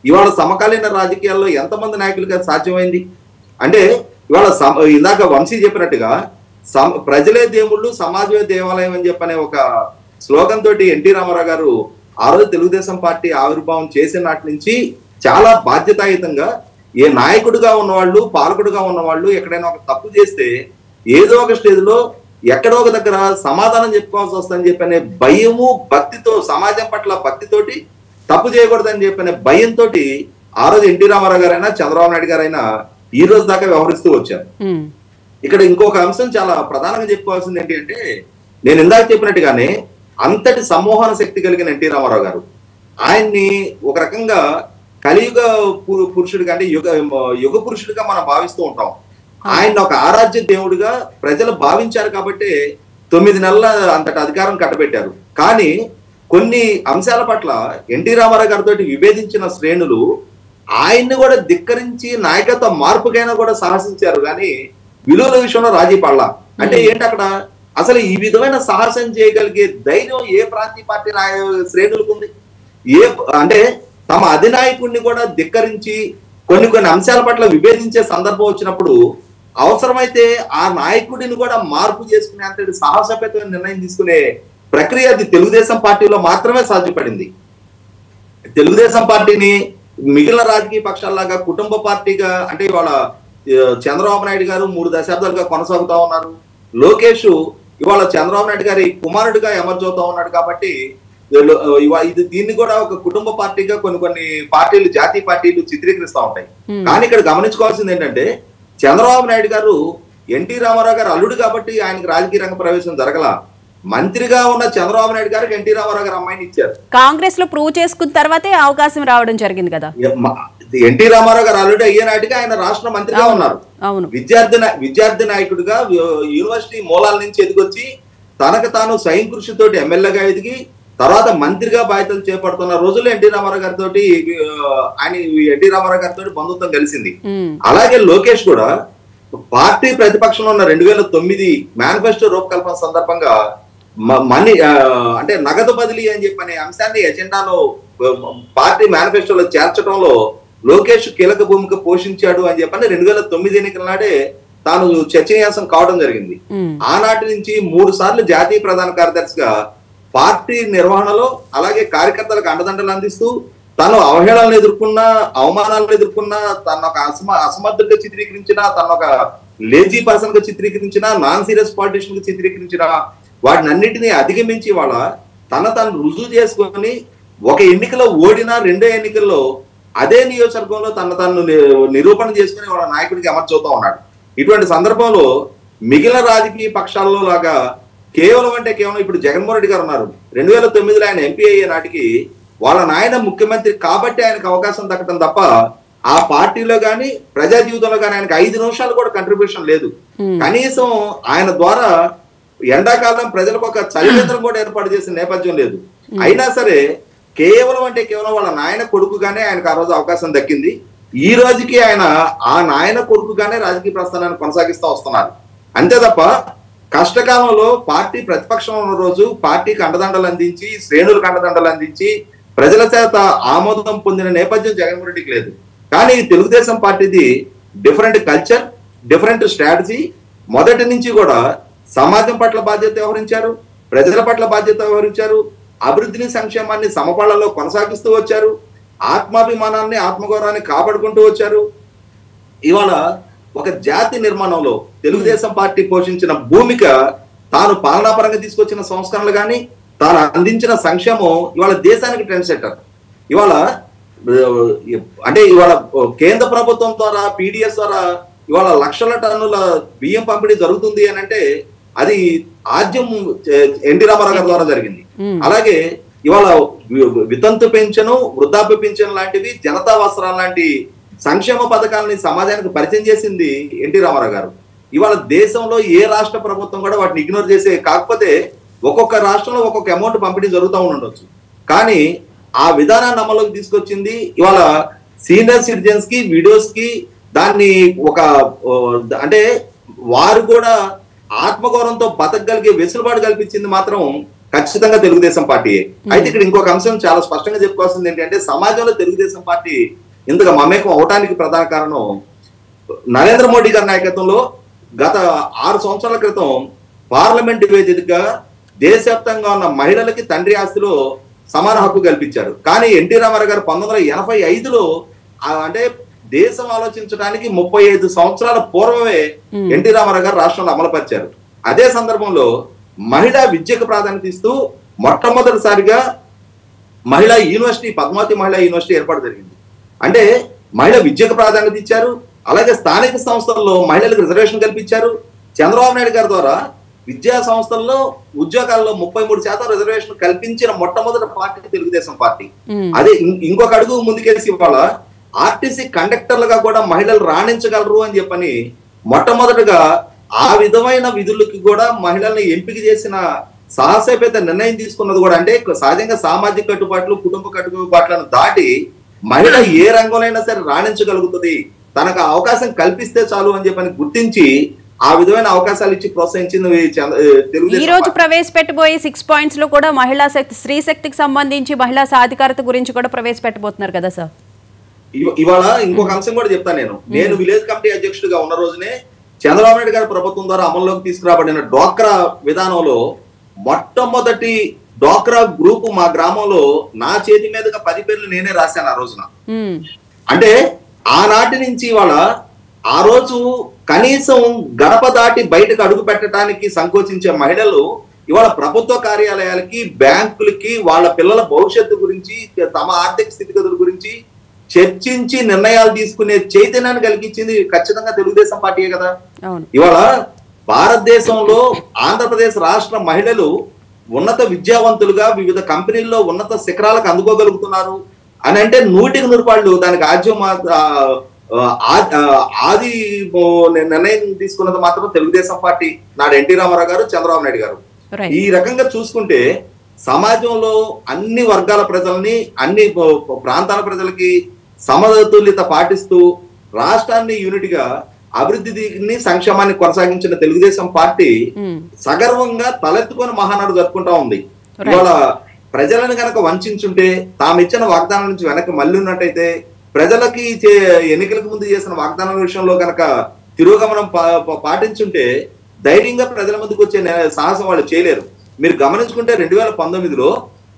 ఇవాళ సమకాలీన రాజకీయాల్లో ఎంతమంది నాయకులుగా సాధ్యమైంది? అంటే ఇవాళ ఇందాక వంశీ చెప్పినట్టుగా ప్రజలే దేవుళ్ళు, సమాజమే దేవాలయం అని చెప్పనే ఒక స్లోగన్ తోటి ఎన్టీ రామారావు గారు ఆ రోజు తెలుగుదేశం పార్టీ ఆవిర్భావం చేసిన నాటి నుంచి చాలా బాధ్యతాయుతంగా ఏ నాయకుడిగా ఉన్నవాళ్ళు, పాలకుడిగా ఉన్నవాళ్ళు ఎక్కడైనా ఒక తప్పు చేస్తే ఏదో ఒక స్టేజ్ లో ఎక్కడో ఒక దగ్గర సమాధానం చెప్పుకోవాల్సి వస్తుందని చెప్పనే భయము, భక్తితో, సమాజం పట్ల భక్తితోటి తప్పు చేయకూడదని చెప్పనే భయంతో ఆ రోజు ఎన్టీ రామారావు గారైనా చంద్రబాబు నాయుడు గారైనా ఈ రోజు దాకా వ్యవహరిస్తూ వచ్చారు. ఇక్కడ ఇంకొక అంశం చాలా ప్రధానంగా చెప్పుకోవాల్సింది ఏంటి అంటే, నేను ఇందాక చెప్పినట్టుగానే అంతటి సమ్మోహన శక్తి కలిగిన ఎన్టీ రామారావు గారు ఆయన్ని ఒక రకంగా కలియుగ పురుషుడిగా అంటే యుగ పురుషుడిగా మనం భావిస్తూ ఉంటాం. ఆయన ఒక ఆరాధ్య దేవుడిగా ప్రజలు భావించారు కాబట్టి 9 నెలల అంతటి అధికారం కట్టబెట్టారు. కానీ కొన్ని అంశాల పట్ల ఎన్టీ రామారావు గారితో విభేదించిన శ్రేణులు ఆయన్ని కూడా ధిక్కరించి నాయకత్వ మార్పుకైనా కూడా సాహసించారు, కానీ విలువల విషయంలో రాజీ పడలా. అంటే ఏంటి అక్కడ అసలు ఈ విధమైన సాహసం చేయగలిగే ధైర్యం ఏ ప్రాంతీయ పార్టీ శ్రేణులకు ఉంది? అంటే తమ అధినాయకుడిని కూడా ధిక్కరించి కొన్ని అంశాల పట్ల విభేదించే సందర్భం వచ్చినప్పుడు అవసరమైతే ఆ నాయకుడిని కూడా మార్పు చేసుకునే అంతటి సాహసపేతమైన నిర్ణయం తీసుకునే ప్రక్రియ అది తెలుగుదేశం పార్టీలో మాత్రమే సాధ్యపడింది. తెలుగుదేశం పార్టీని మిగిలిన రాజకీయ పక్షాల్లాగా కుటుంబ పార్టీగా అంటే ఇవాళ చంద్రబాబు నాయుడు గారు 3 దశాబ్దాలుగా కొనసాగుతా ఉన్నారు. లోకేష్ ఇవాళ చంద్రబాబు నాయుడు గారి కుమారుడిగా ఎమర్జ్ అవుతా ఉన్నాడు. కాబట్టి దీన్ని కూడా ఒక కుటుంబ పార్టీగా కొన్ని పార్టీలు, జాతీయ పార్టీలు చిత్రీకరిస్తూ ఉంటాయి. కానీ ఇక్కడ గమనించుకోవాల్సింది ఏంటంటే చంద్రబాబు నాయుడు గారు ఎన్టీ రామారావు గారు అల్లుడు కాబట్టి ఆయనకి రాజకీయ రంగ ప్రవేశం జరగల. మంత్రిగా ఉన్న చంద్రబాబు నాయుడు గారికి ఎన్టీ రామారావు గారు అమ్మాయిని ఇచ్చారు. కాంగ్రెస్ లో ప్రూవ్ చేసుకున్న తర్వాతే అవకాశం రావడం జరిగింది కదా. ఎన్టీ రామారావు గారు అల్లుడు అయ్యే నాటిగా ఆయన రాష్ట్ర మంత్రిగా ఉన్నారు. విద్యార్థి నాయకుడిగా యూనివర్సిటీ మూలాల నుంచి ఎదిగొచ్చి తనకు తాను స్వయం కృషితోటి ఎమ్మెల్యేగా ఎదిగి తర్వాత మంత్రిగా బాధ్యతలు చేపడుతున్న రోజుల్లో ఎన్టీ రామారావు గారితో బంధుత్వం కలిసింది. అలాగే లోకేష్ కూడా పార్టీ ప్రతిపక్షంలో ఉన్న 2009 మేనిఫెస్టో రూపకల్పన సందర్భంగా అంటే నగదు బదిలీ అని చెప్పనే అంశాన్ని ఎజెండాలో పార్టీ మేనిఫెస్టోలో చేర్చడంలో లోకేష్ కీలక భూమిక పోషించాడు అని చెప్పని 2009 ఎన్నికల నాడే తాను చర్చనీయాంశం కావడం జరిగింది. ఆనాటి నుంచి 3 సార్లు జాతీయ ప్రధాన కార్యదర్శిగా పార్టీ నిర్వహణలో అలాగే కార్యకర్తలకు అండదండలు అందిస్తూ తను అవహేళనలు ఎదుర్కొన్నా, అవమానాలను ఎదుర్కొన్నా, తన ఒక అసమర్థుడిగా చిత్రీకరించిన, తన ఒక లేజీ పర్సన్ గా చిత్రీకరించిన, నాన్ సీరియస్ పాలిటిషియన్ గా చిత్రీకరించిన వాటిని అన్నిటినీ అధిగమించి వాళ్ళ తను రుజువు చేసుకొని ఒక ఎన్నికలో ఓడినా 2వ ఎన్నికల్లో అదే నియోజకవర్గంలో తను నిరూపణ చేసుకుని వాళ్ళ నాయకుడికి అమర్చవుతా ఉన్నాడు. ఇటువంటి సందర్భంలో మిగిలిన రాజకీయ పక్షాల్లో లాగా కేవలం ఇప్పుడు జగన్మోహన్ రెడ్డి గారు ఉన్నారు. 2009లో ఆయన ఎంపీ అయ్యే నాటికి వాళ్ళ నాయన ముఖ్యమంత్రి కాబట్టి ఆయనకు అవకాశం దక్కడం తప్ప ఆ పార్టీలో గాని ప్రజా జీవితంలో గాని ఆయనకు 5 నిమిషాలు కూడా కంట్రిబ్యూషన్ లేదు. కనీసం ఆయన ద్వారా ఎండాకాలం ప్రజలకు ఒక చలివేంద్రం కూడా ఏర్పాటు చేసిన నేపథ్యం లేదు. అయినా సరే కేవలం వాళ్ళ నాయన కొడుకుగానే ఆయనకు ఆ రోజు అవకాశం దక్కింది. ఈ రోజుకి ఆయన ఆ నాయన కొడుకుగానే రాజకీయ ప్రస్థానాన్ని కొనసాగిస్తూ వస్తున్నారు. అంతే తప్ప కష్టకాలంలో పార్టీ ప్రతిపక్షంలో ఉన్న రోజు పార్టీకి అండదండలు అందించి, శ్రేణులకు అండదండలు అందించి ప్రజల చేత ఆమోదం పొందిన నేపథ్యం జగన్మోహన్ రెడ్డికి లేదు. కానీ తెలుగుదేశం పార్టీది డిఫరెంట్ కల్చర్, డిఫరెంట్ స్ట్రాటజీ. మొదటి నుంచి కూడా సమాజం పట్ల బాధ్యత వ్యవహరించారు, ప్రజల పట్ల బాధ్యత వ్యవహరించారు, అభివృద్ధిని సంక్షేమాన్ని సమపాళ్లలో కొనసాగిస్తూ వచ్చారు, ఆత్మాభిమానాన్ని ఆత్మగౌరవాన్ని కాపాడుకుంటూ వచ్చారు. ఇవాళ ఒక జాతి నిర్మాణంలో తెలుగుదేశం పార్టీ పోషించిన భూమిక, తాను పాలనాపరంగా తీసుకొచ్చిన సంస్కరణలు కానీ తాను అందించిన సంక్షేమం ఇవాళ దేశానికి ట్రెండ్ సెట్టర్. ఇవాళ కేంద్ర ప్రభుత్వం ద్వారా పీడిఎస్ ద్వారా ఇవాళ లక్షల టన్నుల బియ్యం పంపిణీ జరుగుతుంది అని అంటే అది ఆద్యం ఎన్టీ రామారావు గారి ద్వారా జరిగింది. అలాగే ఇవాళ వితంతు పెన్షన్, వృద్ధాప్య పెన్షన్ లాంటివి, జనతా వస్త్రాలు లాంటి సంక్షేమ పథకాలని సమాజానికి పరిచయం చేసింది ఎన్టీ రామారావు గారు. ఇవాళ దేశంలో ఏ రాష్ట్ర ప్రభుత్వం కూడా వాటిని ఇగ్నోర్ చేసే, కాకపోతే ఒక్కొక్క రాష్ట్రంలో ఒక్కొక్క అమౌంట్ పంపిణీ జరుగుతూ ఉండొచ్చు, కానీ ఆ విధానాన్ని అమలులోకి తీసుకొచ్చింది ఇవాళ సీనియర్ సిటిజన్స్ కి, విడోస్ కి దాన్ని ఒక అంటే వారు కూడా ఆత్మగౌరవంతో బతకగలిగే వెసులుబాటు కల్పించింది మాత్రం ఖచ్చితంగా తెలుగుదేశం పార్టీ. అయితే ఇక్కడ ఇంకొక అంశం చాలా స్పష్టంగా చెప్పుకోవాల్సింది ఏంటంటే సమాజంలో తెలుగుదేశం పార్టీ ఇంతగా మమేకం అవటానికి ప్రధాన కారణం నరేంద్ర మోడీ గారి నాయకత్వంలో గత 6 సంవత్సరాల క్రితం పార్లమెంట్ వేదికగా దేశవ్యాప్తంగా ఉన్న మహిళలకి తండ్రి ఆస్తిలో సమాన హక్కు కల్పించారు. కానీ ఎన్టీ రామారావు గారు 1985లో అంటే దేశం ఆలోచించడానికి 35 సంవత్సరాల పూర్వమే ఎన్టీ రామారావు గారు రాష్ట్రంలో అమలుపరిచారు. అదే సందర్భంలో మహిళా విద్యకు ప్రాధాన్యత ఇస్తూ మొట్టమొదటిసారిగా మహిళా యూనివర్సిటీ, పద్మావతి మహిళా యూనివర్సిటీ ఏర్పాటు జరిగింది. అంటే మహిళా విద్యకు ప్రాధాన్యత ఇచ్చారు, అలాగే స్థానిక సంస్థల్లో మహిళలకు రిజర్వేషన్ కల్పించారు. చంద్రబాబు నాయుడు గారి ద్వారా విద్యా సంస్థల్లో ఉద్యోగాల్లో 33% రిజర్వేషన్ కల్పించిన మొట్టమొదటి పార్టీ తెలుగుదేశం పార్టీ. అదే ఇంకొక అడుగు ముందుకేసి ఇవాళ ఆర్టీసీ కండక్టర్లుగా కూడా మహిళలు రాణించగలరు అని చెప్పని మొట్టమొదటిగా ఆ విధమైన విధులకి కూడా మహిళల్ని ఎంపిక చేసిన సాహసోపేత నిర్ణయం తీసుకున్నది కూడా. అంటే సహజంగా సామాజిక కట్టుబాట్లు, కుటుంబ కట్టుబాట్లను దాటి మహిళ ఏ రంగంలో సరే రాణించగలుగుతుంది, తనకు అవకాశం కల్పిస్తే చాలు అని చెప్పని గుర్తించి ఆ విధమైన అవకాశాలు ఇచ్చి ప్రోత్సహించింది ఈ రోజు ప్రవేశపెట్టబోయే 6 points లో కూడా మహిళా శక్తి, స్త్రీ శక్తికి సంబంధించి మహిళా సాధికారత గురించి కూడా ప్రవేశపెట్టబోతున్నారు కదా సార్. ఇవాళ ఇంకొక అంశం కూడా చెప్తాను. నేను విలేజ్ కమిటీ అధ్యక్షుడిగా ఉన్న రోజునే చంద్రబాబు నాయుడు గారి ప్రభుత్వం ద్వారా అమల్లోకి తీసుకురాబడిన డ్వాక్రా విధానంలో మొట్టమొదటి డ్వాక్రా గ్రూప్ మా గ్రామంలో నా చేతి మీదుగా 10 పేర్లు నేనే రాశాను ఆ రోజున. అంటే ఆనాటి నుంచి ఇవాళ ఆ రోజు కనీసం గడప దాటి బయటకు అడుగు పెట్టడానికి సంకోచించే మహిళలు ఇవాళ ప్రభుత్వ కార్యాలయాలకి, బ్యాంకులకి వాళ్ళ పిల్లల భవిష్యత్తు గురించి, తమ ఆర్థిక స్థితిగతుల గురించి చర్చించి నిర్ణయాలు తీసుకునే చైతన్యాన్ని కలిగించింది ఖచ్చితంగా తెలుగుదేశం పార్టీయే కదా. ఇవాళ భారతదేశంలో ఆంధ్రప్రదేశ్ రాష్ట్ర మహిళలు ఉన్నత విద్యావంతులుగా వివిధ కంపెనీల్లో ఉన్నత శిఖరాలకు అందుకోగలుగుతున్నారు అని అంటే 100% దానికి ఆది నిర్ణయం తీసుకున్నది మాత్రం తెలుగుదేశం పార్టీ, నాడు ఎన్టీ రామారావు గారు, చంద్రబాబు నాయుడు గారు. ఈ రకంగా చూసుకుంటే సమాజంలో అన్ని వర్గాల ప్రజల్ని, అన్ని ప్రాంతాల ప్రజలకి సమతుల్యత పాటిస్తూ రాష్ట్రాన్ని యూనిట్గా అభివృద్ధిని, సంక్షేమాన్ని కొనసాగించిన తెలుగుదేశం పార్టీ సగర్వంగా తలెత్తుకొని మహానాడు జరుపుకుంటా ఉంది. ఇవాళ ప్రజలను కనుక వంచుంటే, తామిచ్చిన వాగ్దానం నుంచి వెనక్కి మళ్ళీ ఉన్నట్టయితే, ప్రజలకి ఎన్నికలకు ముందు చేసిన వాగ్దానాల విషయంలో కనుక తిరోగమనం పాటించుంటే ధైర్యంగా ప్రజల ముందుకు వచ్చే సాహసం వాళ్ళు చేయలేరు. మీరు గమనించుకుంటే 2019లో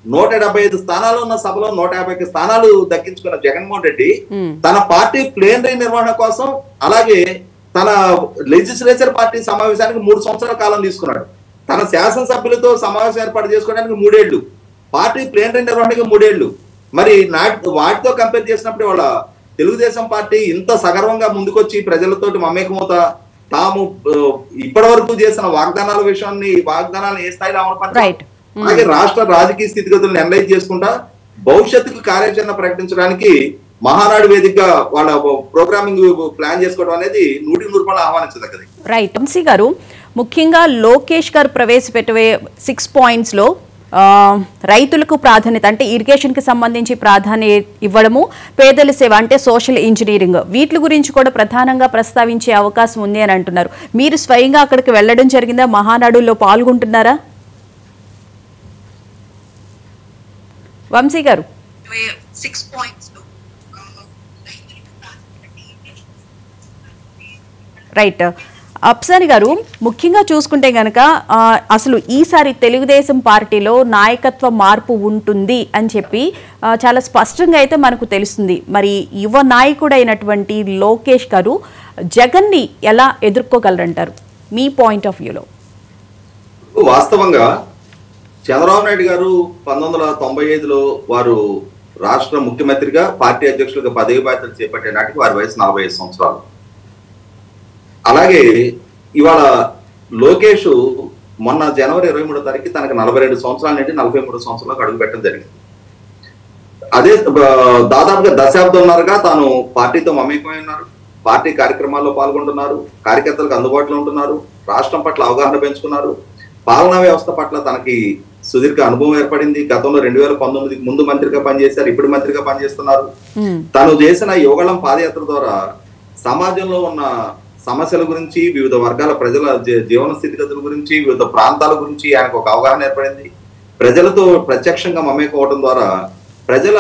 175 స్థానాలు ఉన్న సభలో 150 స్థానాలు దక్కించుకున్న జగన్మోహన్ రెడ్డి తన పార్టీ ప్లేనరీ నిర్వహణ కోసం, అలాగే తన లెజిస్లేచర్ పార్టీ సమావేశానికి 3 సంవత్సరాల కాలం తీసుకున్నాడు. తన శాసనసభ్యులతో సమావేశం ఏర్పాటు చేసుకోవడానికి 3 ఏళ్లు, పార్టీ ప్లేనరీ నిర్వహణకి 3 ఏళ్లు. మరి వాటితో కంపేర్ చేసినప్పుడు వాళ్ళ తెలుగుదేశం పార్టీ ఇంత సగర్వంగా ముందుకొచ్చి ప్రజలతోటి మమేకమవుతా తాము ఇప్పటి వరకు చేసిన వాగ్దానాల విషయాన్ని, వాగ్దానాలను ఏ స్థాయిలో అమలుపరచాలి, అలాగే రాష్ట్ర రాజకీయ స్థితిగతులను అనలైజ్ చేసుకుంటా భవిష్యత్తుకు కార్యాచరణ ప్రకటించడానికి మహానాడు వేదికగా వాళ్ళ ప్రోగ్రామింగ్ ప్లాన్ చేసుకోవడం అనేది 100% ఆహ్వానించదగ్గది. రైట్. వంశీ గారు, ముఖ్యంగా లోకేష్ గారు ప్రవేశపెట్టే 6 points లో రైతులకు ప్రాధాన్యత, అంటే ఇరిగేషన్ కి సంబంధించి ప్రాధాన్యత ఇవ్వడము, పేదల సేవ అంటే సోషల్ ఇంజనీరింగ్, వీటి గురించి కూడా ప్రధానంగా ప్రస్తావించే అవకాశం ఉంది అని అంటున్నారు. మీరు స్వయంగా అక్కడికి వెళ్ళడం జరిగిందా? మహానాడులో పాల్గొంటున్నారా? వంశీ గారు. రైట్. అప్సాని గారు, ముఖ్యంగా చూసుకుంటే గనక అసలు ఈసారి తెలుగుదేశం పార్టీలో నాయకత్వ మార్పు ఉంటుంది అని చెప్పి చాలా స్పష్టంగా అయితే మనకు తెలుస్తుంది. మరి యువ నాయకుడు అయినటువంటి లోకేష్ గారు జగన్ని ఎలా ఎదుర్కోగలరంటారు మీ పాయింట్ ఆఫ్ వ్యూలో? వాస్తవంగా చంద్రబాబు నాయుడు గారు 1995లో వారు రాష్ట్ర ముఖ్యమంత్రిగా, పార్టీ అధ్యక్షులుగా పదవి బాధ్యతలు చేపట్టే నాటికి వారి వయసు 45 సంవత్సరాలు. అలాగే ఇవాళ లోకేష్ మొన్న జనవరి 23వ తారీఖు తనకు 42 సంవత్సరాల నుండి 43 సంవత్సరాలకు అడుగు పెట్టడం జరిగింది. అదే దాదాపుగా దశాబ్దంన్నరగా తాను పార్టీతో మమేకమై ఉన్నారు, పార్టీ కార్యక్రమాల్లో పాల్గొంటున్నారు, కార్యకర్తలకు అందుబాటులో ఉంటున్నారు, రాష్ట్రం పట్ల అవగాహన పెంచుకున్నారు, పాలనా వ్యవస్థ పట్ల తనకి సుదీర్ఘ అనుభవం ఏర్పడింది. గతంలో 2019కి ముందు మంత్రిగా పనిచేశారు, ఇప్పుడు మంత్రిగా పనిచేస్తున్నారు. తను చేసిన యువగళం పాదయాత్ర ద్వారా సమాజంలో ఉన్న సమస్యల గురించి, వివిధ వర్గాల ప్రజల జీవన స్థితిగతుల గురించి, వివిధ ప్రాంతాల గురించి ఆయనకు ఒక అవగాహన ఏర్పడింది. ప్రజలతో ప్రత్యక్షంగా మమేకవడం ద్వారా ప్రజల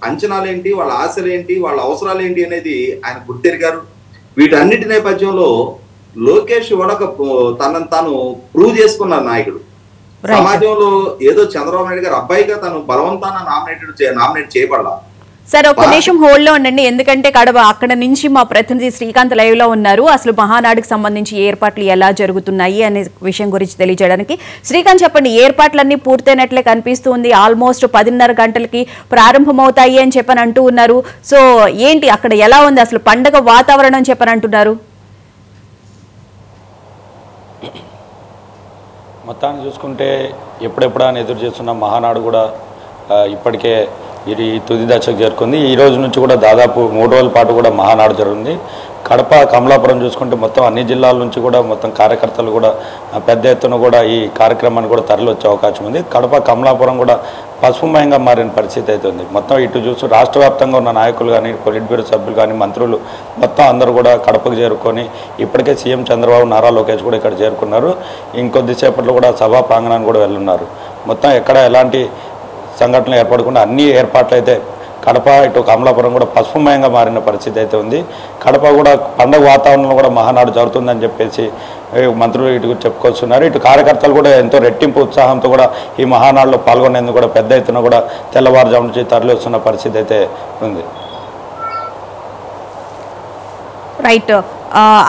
అంచనాలు ఏంటి, వాళ్ళ ఆశలు ఏంటి, వాళ్ళ అవసరాలు ఏంటి అనేది ఆయన గుర్తెరిగారు. వీటన్నిటి నేపథ్యంలో లోకేష్ వడక తనను తాను ప్రూవ్ చేసుకున్న నాయకుడు. సమాజంలో ఏదో చంద్రబాబు నాయుడు గారు అబ్బాయిగా తను బలవంతాన నామినేట్ చేయబడాల. సార్, ఒక నిమిషం హోల్డ్ లో ఉండండి, ఎందుకంటే అక్కడ నుంచి మా ప్రతినిధి శ్రీకాంత్ లైవ్ లో ఉన్నారు. అసలు మహానాడుకు సంబంధించి ఏర్పాట్లు ఎలా జరుగుతున్నాయి అనే విషయం గురించి తెలియజేయడానికి. శ్రీకాంత్, చెప్పండి. ఏర్పాట్లన్నీ పూర్తయినట్లే కనిపిస్తుంది. ఆల్మోస్ట్ 10:30 గంటలకి ప్రారంభమవుతాయి అని చెప్పని అంటూ ఉన్నారు. సో ఏంటి అక్కడ ఎలా ఉంది అసలు పండగ వాతావరణం చెప్పని అంటున్నారు? మొత్తాన్ని చూసుకుంటే ఎప్పుడెప్పుడా అని ఎదురు చేస్తున్న మహానాడు కూడా ఇప్పటికే ఇది తుది దశకు చేరుకుంది. ఈ రోజు నుంచి కూడా దాదాపు 3 రోజుల పాటు కూడా మహానాడు జరుగుతుంది. కడప కమలాపురం చూసుకుంటే మొత్తం అన్ని జిల్లాల నుంచి కూడా మొత్తం కార్యకర్తలు కూడా పెద్ద ఎత్తున కూడా ఈ కార్యక్రమాన్ని కూడా తరలి వచ్చే అవకాశం ఉంది. కడప కమలాపురం కూడా పసుపుమయంగా మారిన పరిస్థితి అయితే ఉంది. మొత్తం ఇటు చూసి రాష్ట్ర వ్యాప్తంగా ఉన్న నాయకులు కానీ, పొలిట్ బ్యూరో సభ్యులు కానీ, మంత్రులు మొత్తం అందరూ కూడా కడపకు చేరుకొని ఇప్పటికే సీఎం చంద్రబాబు, నారా లోకేష్ కూడా ఇక్కడ చేరుకున్నారు. ఇంకొద్దిసేపట్లో కూడా సభా ప్రాంగణాన్ని కూడా వెళ్ళున్నారు. మొత్తం ఎక్కడ ఎలాంటి సంఘటనలు ఏర్పడకుండా అన్ని ఏర్పాట్లు అయితే కడప ఇటు కమలాపురం కూడా పసుపుమయంగా మారిన పరిస్థితి అయితే ఉంది. కడప కూడా పండుగ వాతావరణంలో కూడా మహానాడు జరుగుతుందని చెప్పేసి మంత్రులు ఇటు చెప్పుకొస్తున్నారు. ఇటు కార్యకర్తలు కూడా ఎంతో రెట్టింపు ఉత్సాహంతో కూడా ఈ మహానాడులో పాల్గొనేందుకు కూడా పెద్ద ఎత్తున కూడా తెల్లవారుజాము నుంచి తరలి వస్తున్న పరిస్థితి అయితే ఉంది. రైట్.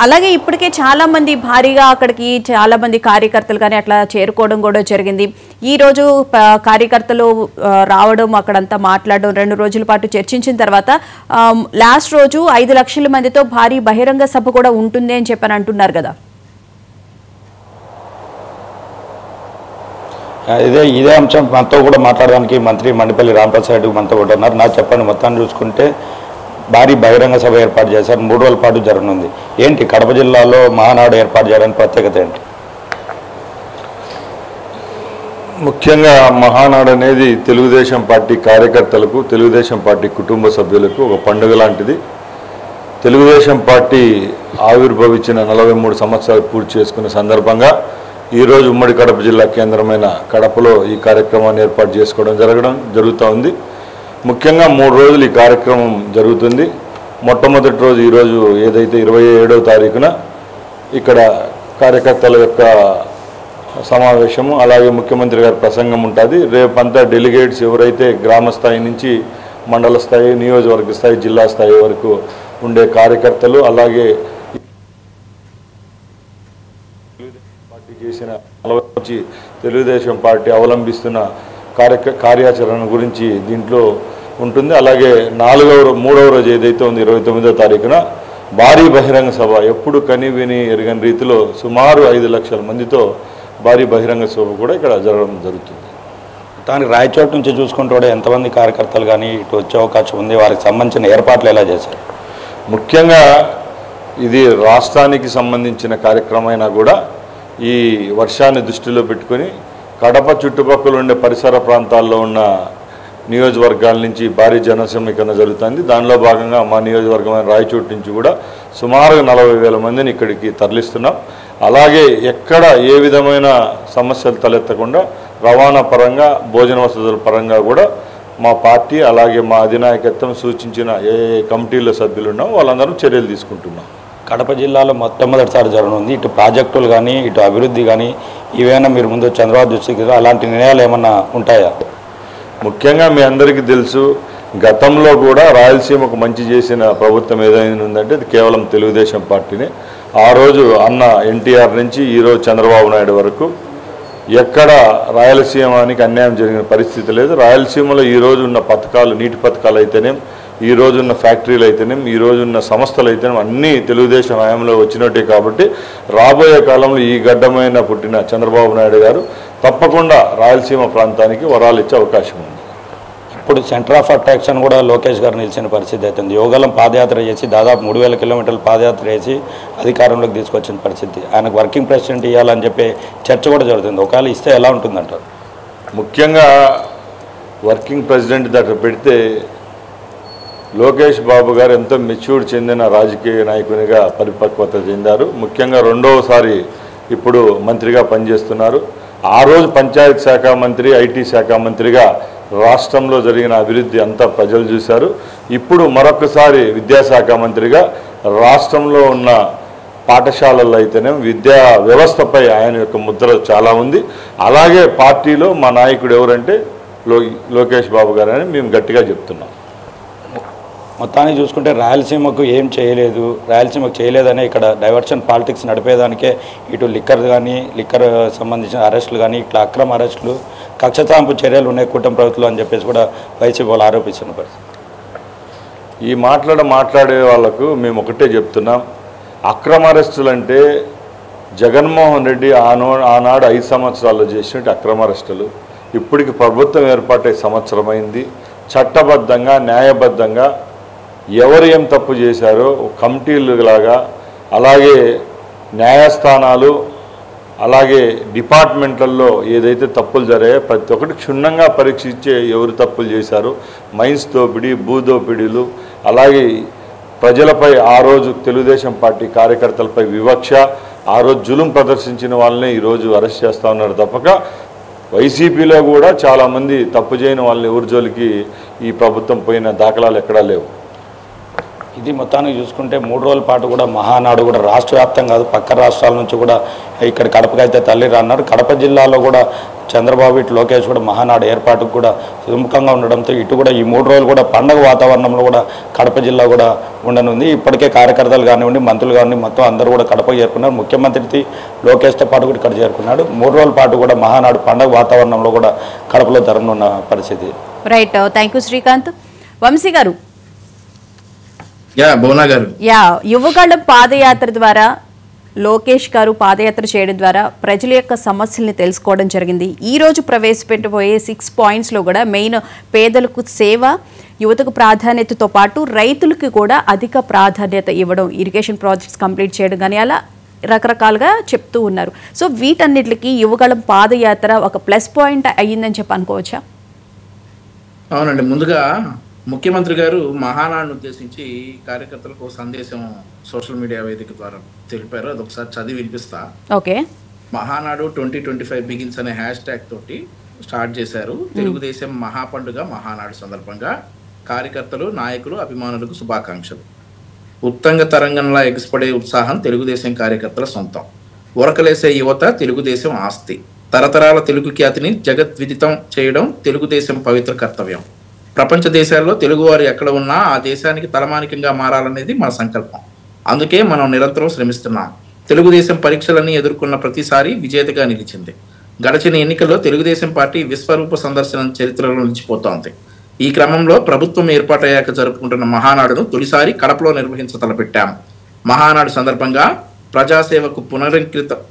అలాగే ఇప్పటికే చాలా మంది భారీగా అక్కడికి చాలా మంది కార్యకర్తలు కానీ అట్లా చేరుకోవడం కూడా జరిగింది. ఈ రోజు కార్యకర్తలు రావడం, అక్కడంతా మాట్లాడడం, 2 రోజుల పాటు చర్చించిన తర్వాత లాస్ట్ రోజు 5 లక్షల మందితో భారీ బహిరంగ సభ కూడా ఉంటుంది అని చెప్పని అంటున్నారు కదా. ఇదే అంశం మనతో కూడా మాట్లాడడానికి మంత్రి మండిపల్లి రాంప్రసాద్ మనతో కూడా ఉన్నారు. నాకు చెప్పండి, మొత్తాన్ని చూసుకుంటే భారీ బహిరంగ సభ ఏర్పాటు చేశారు, 3 రోజుల పాటు జరగనుంది. ఏంటి కడప జిల్లాలో మహానాడు ఏర్పాటు చేయడానికి ప్రత్యేకత ఏంటి? ముఖ్యంగా మహానాడు అనేది తెలుగుదేశం పార్టీ కార్యకర్తలకు, తెలుగుదేశం పార్టీ కుటుంబ సభ్యులకు ఒక పండుగ లాంటిది. తెలుగుదేశం పార్టీ ఆవిర్భవించిన 43 సంవత్సరాలు పూర్తి చేసుకునే సందర్భంగా ఈరోజు ఉమ్మడి కడప జిల్లా కేంద్రమైన కడపలో ఈ కార్యక్రమాన్ని ఏర్పాటు చేసుకోవడం జరుగుతూ ఉంది. ముఖ్యంగా 3 రోజులు ఈ కార్యక్రమం జరుగుతుంది. మొట్టమొదటి రోజు ఈరోజు ఏదైతే 27వ తారీఖున ఇక్కడ కార్యకర్తల యొక్క సమావేశము, అలాగే ముఖ్యమంత్రి గారి ప్రసంగం ఉంటుంది. రేపంతా డెలిగేట్స్ ఎవరైతే గ్రామ స్థాయి నుంచి మండల స్థాయి, నియోజకవర్గ స్థాయి, జిల్లా స్థాయి వరకు ఉండే కార్యకర్తలు, అలాగే పార్టీ చేసిన తెలుగుదేశం పార్టీ అవలంబిస్తున్న కార్యాచరణ గురించి దీంట్లో ఉంటుంది. అలాగే 3వ రోజు ఏదైతే ఉంది 29వ తారీఖున భారీ బహిరంగ సభ, ఎప్పుడు కని విని ఎరగని రీతిలో సుమారు 5 లక్షల మందితో భారీ బహిరంగ సభ కూడా ఇక్కడ జరగడం జరుగుతుంది. దానికి రాయచోటు నుంచి చూసుకుంటూ కూడా ఎంతమంది కార్యకర్తలు కానీ ఇటు వచ్చే అవకాశం ఉంది, వారికి సంబంధించిన ఏర్పాట్లు ఎలా చేశారు? ముఖ్యంగా ఇది రాష్ట్రానికి సంబంధించిన కార్యక్రమైనా కూడా ఈ వర్షాన్ని దృష్టిలో పెట్టుకొని కడప చుట్టుపక్కల ఉండే పరిసర ప్రాంతాల్లో ఉన్న నియోజకవర్గాల నుంచి భారీ జనసమీకరణ జరుగుతుంది. దానిలో భాగంగా మా నియోజకవర్గమైన రాయచోటు నుంచి కూడా సుమారు 40,000 మందిని ఇక్కడికి తరలిస్తున్నాం. అలాగే ఎక్కడ ఏ విధమైన సమస్యలు తలెత్తకుండా రవాణా పరంగా, భోజన వసతుల పరంగా కూడా మా పార్టీ అలాగే మా అధినాయకత్వం సూచించిన ఏ కమిటీల సభ్యులు ఉన్నాం వాళ్ళందరూ చర్యలు తీసుకుంటున్నాం. కడప జిల్లాలో మొట్టమొదటిసారి జరగనుంది. ఇటు ప్రాజెక్టులు కానీ, ఇటు అభివృద్ధి కానీ ఇవేనా మీరు ముందు చంద్రబాబు దృష్టికి అలాంటి నిర్ణయాలు ఏమన్నా ఉంటాయా? ముఖ్యంగా మీ అందరికీ తెలుసు, గతంలో కూడా రాయలసీమకు మంచి చేసిన ప్రభుత్వం ఏదైనా ఉందంటే అది కేవలం తెలుగుదేశం పార్టీనే. ఆ రోజు అన్న ఎన్టీఆర్ నుంచి ఈరోజు చంద్రబాబు నాయుడు వరకు ఎక్కడ రాయలసీమానికి అన్యాయం జరిగిన పరిస్థితి లేదు. రాయలసీమలో ఈరోజు ఉన్న పథకాలు, నీటి పథకాలు అయితేనేం, ఈ రోజున్న ఫ్యాక్టరీలు అయితేనేం, ఈ రోజున్న సంస్థలు అయితేనేం అన్నీ తెలుగుదేశం హయాంలో వచ్చినట్టే. కాబట్టి రాబోయే కాలంలో ఈ గడ్డమైన పుట్టిన చంద్రబాబు నాయుడు గారు తప్పకుండా రాయలసీమ ప్రాంతానికి వరాలు ఇచ్చే అవకాశం ఉంది. ఇప్పుడు సెంటర్ ఆఫ్ అట్రాక్షన్ కూడా లోకేష్ గారు నిలిచిన పరిస్థితి అవుతుంది. యోగలం పాదయాత్ర చేసి దాదాపు 3,000 కిలోమీటర్లు పాదయాత్ర చేసి అధికారంలోకి తీసుకొచ్చిన పరిస్థితి. ఆయనకు వర్కింగ్ ప్రెసిడెంట్ ఇవ్వాలని చెప్పి చర్చ కూడా జరుగుతుంది. ఒకవేళ ఇస్తే ఎలా ఉంటుందంటారు? ముఖ్యంగా వర్కింగ్ ప్రెసిడెంట్ దగ్గర పెడితే లోకేష్ బాబు గారు ఎంతో మెచ్యూర్డ్ చెందిన రాజకీయ నాయకునిగా పరిపక్వత చెందారు. ముఖ్యంగా 2వసారి ఇప్పుడు మంత్రిగా పనిచేస్తున్నారు. ఆ రోజు పంచాయతీ శాఖ మంత్రి, ఐటీ శాఖ మంత్రిగా రాష్ట్రంలో జరిగిన అభివృద్ధి అంతా ప్రజలు చూశారు. ఇప్పుడు మరొకసారి విద్యాశాఖ మంత్రిగా రాష్ట్రంలో ఉన్న పాఠశాలల్లో అయితేనే విద్యా వ్యవస్థపై ఆయన యొక్క ముద్ర చాలా ఉంది. అలాగే పార్టీలో మా నాయకుడు ఎవరంటే లోకేష్ బాబు గారు అని మేము గట్టిగా చెప్తున్నాం. మొత్తాన్ని చూసుకుంటే రాయలసీమకు ఏం చేయలేదు, రాయలసీమకు చేయలేదని ఇక్కడ డైవర్షన్ పాలిటిక్స్ నడిపేదానికే ఇటు లిక్కర్ కానీ, లిక్కర్ సంబంధించిన అరెస్టులు కానీ, ఇట్లా అక్రమ అరెస్టులు, కక్షసాంపు చర్యలు ఉన్నాయి కూటమి ప్రభుత్వం అని చెప్పేసి కూడా వైసీపీ వాళ్ళు ఆరోపిస్తున్న పరిస్థితి. ఈ మాట్లాడే వాళ్ళకు మేము ఒకటే చెప్తున్నాం, అక్రమ అరెస్టులు అంటే జగన్మోహన్ రెడ్డి ఆనాడు 5 సంవత్సరాల్లో చేసినట్టు అక్రమ అరెస్టులు ఇప్పటికి ప్రభుత్వం ఏర్పాటై సంవత్సరమైంది. చట్టబద్ధంగా న్యాయబద్ధంగా ఎవరు ఏం తప్పు చేశారో కమిటీలు లాగా, అలాగే న్యాయస్థానాలు, అలాగే డిపార్ట్మెంట్లలో ఏదైతే తప్పులు జరిగాయో ప్రతి ఒక్కటి క్షుణ్ణంగా పరీక్షించే ఎవరు తప్పులు చేశారు, మైన్స్ దోపిడీ, భూదోపిడీలు, అలాగే ప్రజలపై ఆ రోజు తెలుగుదేశం పార్టీ కార్యకర్తలపై వివక్ష, ఆ రోజు జులుం ప్రదర్శించిన వాళ్ళని ఈరోజు అరెస్ట్ చేస్తూ ఉన్నారు తప్పక వైసీపీలో కూడా చాలామంది తప్పు చేయని వాళ్ళని ఎవరి జోలికి ఈ ప్రభుత్వం పోయిన దాఖలాలు ఎక్కడా లేవు. ఇది మొత్తానికి చూసుకుంటే 3 రోజుల పాటు కూడా మహానాడు కూడా రాష్ట్ర వ్యాప్తం కాదు, పక్క రాష్ట్రాల నుంచి కూడా ఇక్కడ కడపకైతే తల్లిరా అన్నారు. కడప జిల్లాలో కూడా చంద్రబాబు ఇటు లోకేష్ కూడా మహానాడు ఏర్పాటుకు కూడా సుముఖంగా ఉండడంతో ఇటు కూడా ఈ 3 రోజులు కూడా పండగ వాతావరణంలో కూడా కడప జిల్లా కూడా ఉండనుంది. ఇప్పటికే కార్యకర్తలు కానివ్వండి, మంత్రులు కానివ్వండి, మొత్తం అందరూ కూడా కడపకు చేరుకున్నారు. ముఖ్యమంత్రి లోకేష్తో పాటు కూడా ఇక్కడ చేరుకున్నాడు. 3 రోజుల పాటు కూడా మహానాడు పండగ వాతావరణంలో కూడా కడపలో జరగనున్న పరిస్థితి. Right, thank you Srikanth. Vamsi garu, Bhuvana గారు, యువగళం పాదయాత్ర ద్వారా లోకేష్ గారు పాదయాత్ర చేయడం ద్వారా ప్రజల యొక్క సమస్యల్ని తెలుసుకోవడం జరిగింది. ఈ రోజు ప్రవేశపెట్టబోయే 6 పాయింట్స్లో కూడా మెయిన్ పేదలకు సేవ, యువతకు ప్రాధాన్యతతో పాటు రైతులకి కూడా అధిక ప్రాధాన్యత ఇవ్వడం, ఇరిగేషన్ ప్రాజెక్ట్స్ కంప్లీట్ చేయడం కానీ అలా రకరకాలుగా చెప్తూ ఉన్నారు. సో వీటన్నిటికి యువగళం పాదయాత్ర ఒక ప్లస్ పాయింట్ అయ్యిందని చెప్పి అనుకోవచ్చా? అవునండి. ముందుగా ముఖ్యమంత్రి గారు మహానాడును ఉద్దేశించి కార్యకర్తలకు సందేశం సోషల్ మీడియా వేదిక ద్వారా తెలిపారు. అది ఒకసారి చదివి వినిపిస్తా. ఓకే. మహానాడు 2025 బిగిన్స్ అనే #, తోటి స్టార్ట్ చేశారు. తెలుగుదేశం మహాపండుగ మహానాడు సందర్భంగా కార్యకర్తలు, నాయకులు, అభిమానులకు శుభాకాంక్షలు. ఉత్తంగ తరంగంలా ఎగిసిపడే ఉత్సాహం తెలుగుదేశం కార్యకర్తల సొంతం. ఉరకలేసే యువత తెలుగుదేశం ఆస్తి. తరతరాల తెలుగు ఖ్యాతిని జగద్విదితం చేయడం తెలుగుదేశం పవిత్ర కర్తవ్యం. ప్రపంచ దేశాల్లో తెలుగువారు ఎక్కడ ఉన్నా ఆ దేశానికి తలమానికంగా మారాలనేది మన సంకల్పం. అందుకే మనం నిరంతరం శ్రమిస్తున్నాం. తెలుగుదేశం పరీక్షలన్నీ ఎదుర్కొన్న ప్రతిసారి విజేతగా నిలిచింది. గడచిన ఎన్నికల్లో తెలుగుదేశం పార్టీ విశ్వరూప సందర్శనం చరిత్రలో నిలిచిపోతోంది. ఈ క్రమంలో ప్రభుత్వం ఏర్పాటయ్యాక జరుపుకుంటున్న మహానాడును తొలిసారి కడపలో నిర్వహించ తలపెట్టాం. మహానాడు సందర్భంగా ప్రజాసేవకు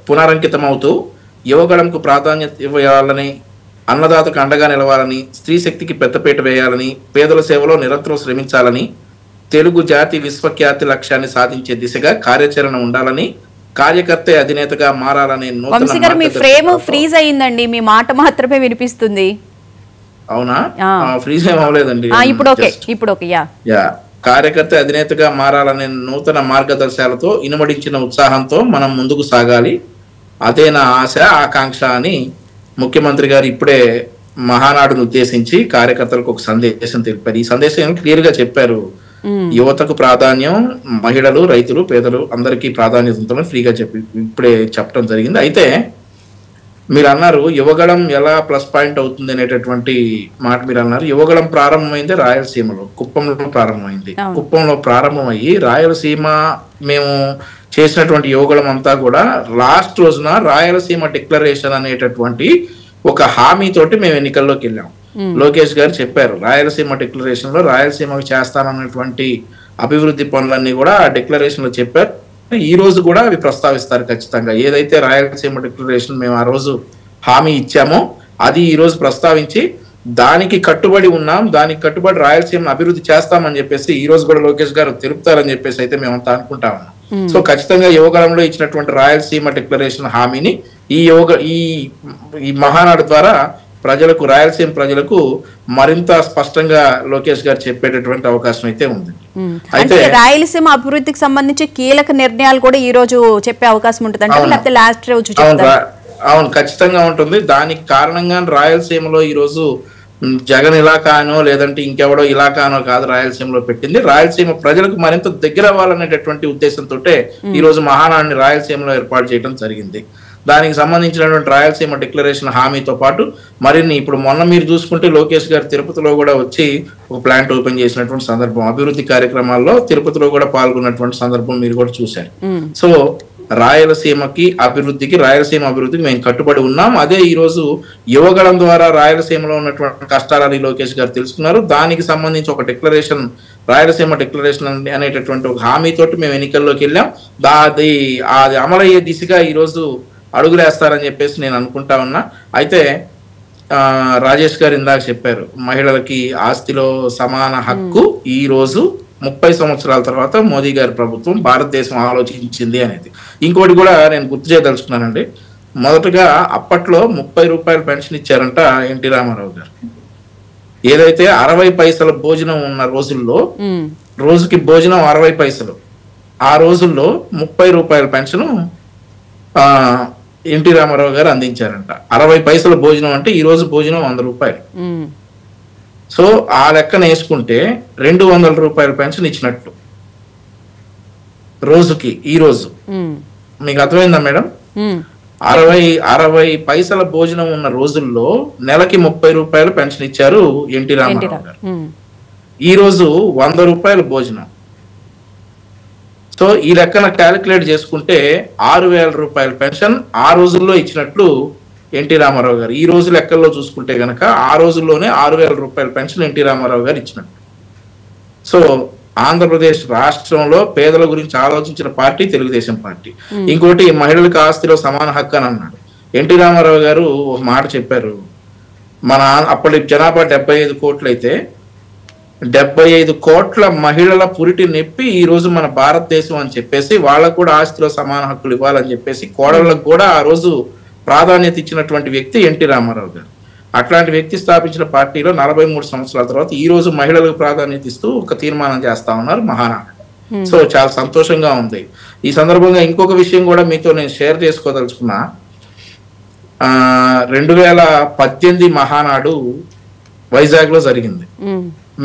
పునరంకితమవుతూ యువగళంకు ప్రాధాన్యత ఇవ్వాలని, అన్నదాతకు అండగా నిలవాలని, స్త్రీ శక్తికి పెద్దపీట వేయాలని, పేదల సేవలో నిరంతరం శ్రమించాలని, తెలుగు జాతి విశ్వఖ్యాతి లక్ష్యాన్ని సాధించే దిశగా కార్యాచరణ ఉండాలని, కార్యకర్త అధినేతగా మారాలనే నూతన మీ ఫ్రేమ్ ఫ్రీజ్ అయ్యిందండి, మీ మాట మాత్రమే వినిపిస్తుంది. అవునా? ఫ్రీజ్ ఏం అవ్వలేదండి. ఇప్పుడు ఓకే. కార్యకర్త అధినేతగా మారాలనే నూతన మార్గదర్శకాలతో ఇనుమడించిన ఉత్సాహంతో మనం ముందుకు సాగాలి. అదే నా ఆశ, ఆకాంక్ష అని ముఖ్యమంత్రి గారు ఇప్పుడే మహానాడును ఉద్దేశించి కార్యకర్తలకు ఒక సందేశం తెలిపారు. ఈ సందేశం క్లియర్ గా చెప్పారు. యువతకు ప్రాధాన్యం, మహిళలు, రైతులు, పేదలు అందరికీ ప్రాధాన్యత ఉంటుందని ఫ్రీగా ఇప్పుడే చెప్పడం జరిగింది. అయితే మీరు అన్నారు యువగళం ఎలా ప్లస్ పాయింట్ అవుతుంది అనేటటువంటి మాట మీరు అన్నారు. యువగళం ప్రారంభమైంది రాయలసీమలో, కుప్పంలో ప్రారంభమైంది. కుప్పంలో ప్రారంభమయ్యి రాయలసీమ మేము చేసినటువంటి యువగళం అంతా కూడా లాస్ట్ రోజున రాయలసీమ డిక్లరేషన్ అనేటటువంటి ఒక హామీతోటి మేము ఎన్నికల్లోకి వెళ్ళాం. లోకేష్ గారు చెప్పారు రాయలసీమ డిక్లరేషన్ లో రాయలసీమకు చేస్తానన్నటువంటి అభివృద్ధి పనులన్నీ కూడా ఆ డిక్లరేషన్ లో చెప్పారు. ఈ రోజు కూడా అవి ప్రస్తావిస్తారు ఖచ్చితంగా. ఏదైతే రాయలసీమ డిక్లరేషన్ మేము ఆ రోజు హామీ ఇచ్చామో అది ఈ రోజు ప్రస్తావించి దానికి కట్టుబడి ఉన్నాం, దానికి కట్టుబడి రాయలసీమను అభివృద్ధి చేస్తామని చెప్పేసి ఈ రోజు కూడా లోకేష్ గారు తెలుపుతారని చెప్పేసి అయితే మేమంతా అనుకుంటా ఉన్నాం. సో ఖచ్చితంగా యువగళంలో ఇచ్చినటువంటి రాయలసీమ డిక్లరేషన్ హామీని ఈ మహానాడు ద్వారా ప్రజలకు, రాయలసీమ ప్రజలకు మరింత స్పష్టంగా లోకేష్ గారు చెప్పేటటువంటి అవకాశం అయితే ఉంది. అయితే రాయలసీమ అభివృద్ధికి సంబంధించి కీలక నిర్ణయాలు కూడా ఈ రోజు చెప్పే అవకాశం ఉంటుంది అంటే లేకపోతే లాస్ట్ రోజు చెప్తారా? అవును, ఖచ్చితంగా ఉంటుంది. దానికి కారణంగా రాయలసీమలో ఈ రోజు జగన్ ఇలాకానో లేదంటే ఇంకెవడో ఇలాకానో కాదు రాయలసీమలో పెట్టింది. రాయలసీమ ప్రజలకు మరింత దగ్గర అవ్వాలనేటటువంటి ఉద్దేశంతో ఈ రోజు మహానాడుని రాయలసీమలో ఏర్పాటు చేయడం జరిగింది. దానికి సంబంధించినటువంటి రాయలసీమ డిక్లరేషన్ హామీతో పాటు మరిన్ని ఇప్పుడు మొన్న మీరు చూసుకుంటే లోకేష్ గారు తిరుపతిలో కూడా వచ్చి ఒక ప్లాంట్ ఓపెన్ చేసినటువంటి సందర్భం, అభివృద్ధి కార్యక్రమాల్లో తిరుపతిలో కూడా పాల్గొన్నటువంటి సందర్భం మీరు కూడా చూశారు. సో రాయలసీమకి అభివృద్ధికి మేము కట్టుబడి ఉన్నాం. అదే ఈ రోజు యువగళం ద్వారా రాయలసీమలో ఉన్నటువంటి కష్టాలని లోకేష్ గారు తెలుసుకున్నారు. దానికి సంబంధించి ఒక డిక్లరేషన్, రాయలసీమ డిక్లరేషన్ అనేటటువంటి ఒక హామీతోటి మేము ఎన్నికల్లోకి వెళ్ళాం. అది అమలయ్యే దిశగా ఈ రోజు అడుగులేస్తారని చెప్పేసి నేను అనుకుంటా ఉన్నా. అయితే రాజేష్ గారు ఇందాక చెప్పారు, మహిళలకి ఆస్తిలో సమాన హక్కు ఈ రోజు 30 సంవత్సరాల తర్వాత మోదీ గారి ప్రభుత్వం, భారతదేశం ఆలోచించింది అనేది. ఇంకోటి కూడా నేను గుర్తు చేయదలుచుకున్నానండి. మొదటగా అప్పట్లో 30 రూపాయల పెన్షన్ ఇచ్చారంట ఎన్టీ రామారావు గారు. ఏదైతే 60 పైసల భోజనం ఉన్న రోజుల్లో, రోజుకి భోజనం 60 పైసలు, ఆ రోజుల్లో 30 రూపాయల పెన్షన్ ఎన్టీ రామారావు గారు అందించారంట. 60 పైసల భోజనం అంటే ఈ రోజు భోజనం 100 రూపాయలు. సో ఆ లెక్కన వేసుకుంటే 200 రూపాయల పెన్షన్ ఇచ్చినట్లు రోజుకి. ఈ రోజు మీకు అర్థమైందా మేడం? 60 పైసల భోజనం ఉన్న రోజుల్లో నెలకి 30 రూపాయల పెన్షన్ ఇచ్చారు ఎన్టీ రామారావు గారు. ఈ రోజు 100 రూపాయల భోజనం. సో ఈ లెక్కన క్యాలిక్యులేట్ చేసుకుంటే 6,000 రూపాయల పెన్షన్ ఆ రోజుల్లో ఇచ్చినట్లు ఎన్టీ రామారావు గారు. ఈ రోజు లెక్కల్లో చూసుకుంటే గనక ఆ రోజుల్లోనే 6,000 రూపాయల పెన్షన్ ఎన్టీ రామారావు గారు ఇచ్చినట్టు. సో ఆంధ్రప్రదేశ్ రాష్ట్రంలో పేదల గురించి ఆలోచించిన పార్టీ తెలుగుదేశం పార్టీ. ఇంకోటి, మహిళలకు ఆస్తిలో సమాన హక్కు అని అన్నాడు ఎన్టీ రామారావు గారు. ఒక మాట చెప్పారు, మన అప్పటి జనాభా 75 కోట్లు అయితే 75 కోట్ల మహిళల పురిటి నెప్పి ఈ రోజు మన భారతదేశం అని చెప్పేసి వాళ్ళకు కూడా ఆస్తిలో సమాన హక్కులు ఇవ్వాలని చెప్పేసి కోడళ్ళకు కూడా ఆ రోజు ప్రాధాన్యత ఇచ్చినటువంటి వ్యక్తి ఎన్టీ రామారావు గారు. అట్లాంటి వ్యక్తి స్థాపించిన పార్టీలో 43 సంవత్సరాల తర్వాత ఈ రోజు మహిళలకు ప్రాధాన్యత ఇస్తూ ఒక తీర్మానం చేస్తా ఉన్నారు మహానాడు. సో చాలా సంతోషంగా ఉంది. ఈ సందర్భంగా ఇంకొక విషయం కూడా మీతో నేను షేర్ చేసుకోదలుచుకున్నా. 2018 మహానాడు వైజాగ్ లో జరిగింది.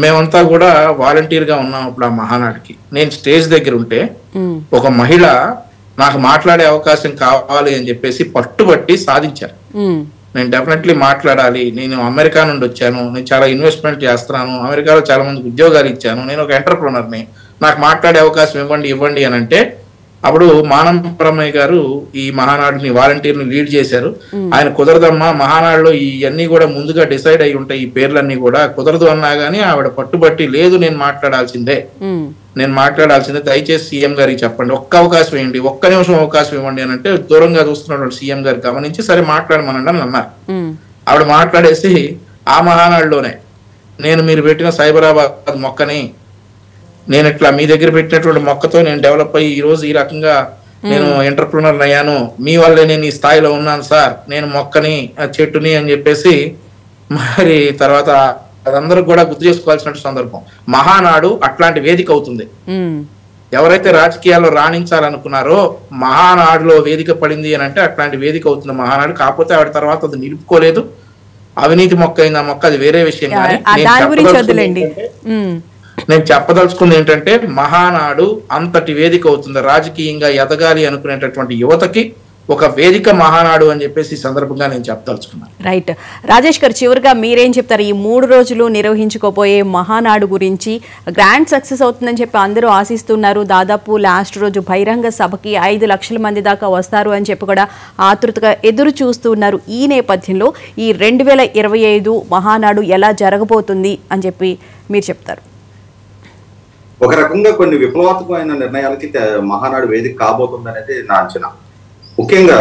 మేమంతా కూడా వాలంటీర్ గా ఉన్నాం అప్పుడు ఆ మహానాడికి. నేను స్టేజ్ దగ్గర ఉంటే ఒక మహిళ నాకు మాట్లాడే అవకాశం కావాలి అని చెప్పేసి పట్టుబట్టి సాధించారు. నేను డెఫినెట్లీ మాట్లాడాలి, నేను అమెరికా నుండి వచ్చాను, నేను చాలా ఇన్వెస్ట్మెంట్ చేస్తున్నాను, అమెరికాలో చాలా మందికి ఉద్యోగాలు ఇచ్చాను, నేను ఒక ఎంటర్ప్రెనర్ని, నాకు మాట్లాడే అవకాశం ఇవ్వండి అని అంటే అప్పుడు మానం బ్రహ్మయ్య గారు ఈ మహానాడుని వాలంటీర్ని లీడ్ చేశారు. ఆయన కుదరదమ్మా, మహానాడులో ఇవన్నీ కూడా ముందుగా డిసైడ్ అయి ఉంటాయి, ఈ పేర్లన్నీ కూడా కుదరదు అన్నా గానీ ఆవిడ పట్టుబట్టి లేదు నేను మాట్లాడాల్సిందే, దయచేసి సీఎం గారికి చెప్పండి, ఒక్క అవకాశం ఇవ్వండి, ఒక్క నిమిషం అవకాశం ఇవ్వండి అని అంటే దూరంగా చూస్తున్నటువంటి సీఎం గారు గమనించి సరే మాట్లాడమనండి అని అన్నారు. ఆవిడ మాట్లాడేసి ఆ మహానాడులోనే నేను మీరు పెట్టిన సైబరాబాద్ మొక్కని నేను ఇట్లా మీ దగ్గర పెట్టినటువంటి మొక్కతో నేను డెవలప్ అయ్యి ఈ రోజు ఈ రకంగా నేను ఎంటర్ప్రినర్ అయ్యాను, మీ వల్లే నేను ఈ స్థాయిలో ఉన్నాను సార్, నేను మొక్కని చెట్టుని అని చెప్పేసి మరి తర్వాత అదందరూ కూడా గుర్తు చేసుకోవాల్సిన సందర్భం. మహానాడు అట్లాంటి వేదిక అవుతుంది. ఎవరైతే రాజకీయాల్లో రాణించాలనుకున్నారో మహానాడులో వేదిక పడింది అని అంటే అట్లాంటి వేదిక అవుతుంది మహానాడు. కాకపోతే ఆవిడ తర్వాత అది నిలుపుకోలేదు, అవినీతి మొక్క అయింది ఆ మొక్క, అది వేరే విషయం. నేను చెప్పదలుచుకుంది ఏంటంటే మహానాడు అంతటి వేదిక అవుతుంది. రాజకీయంగా ఎదగాలి అనుకునేటటువంటి యువతకి ఒక వేదిక మహానాడు అని చెప్పేసి ఈ సందర్భంగా నేను చెప్పదలుచుకున్నాను. రైట్. రాజేష్ గారు, చివరిగా మీరేం చెప్తారు? ఈ 3 రోజులు నిర్వహించుకోబోయే మహానాడు గురించి గ్రాండ్ సక్సెస్ అవుతుందని చెప్పి అందరూ ఆశిస్తున్నారు. దాదాపు లాస్ట్ రోజు బహిరంగ సభకి 5 లక్షల మంది దాకా వస్తారు అని చెప్పి కూడా ఆతృతగా ఎదురు చూస్తున్నారు. ఈ నేపథ్యంలో ఈ 2025 మహానాడు ఎలా జరగబోతుంది అని చెప్పి మీరు చెప్తారు? ఒక రకంగా కొన్ని విప్లవాత్మకమైన నిర్ణయాలకి మహానాడు వేదిక కాబోతుంది అనేది నా అంచనా. ముఖ్యంగా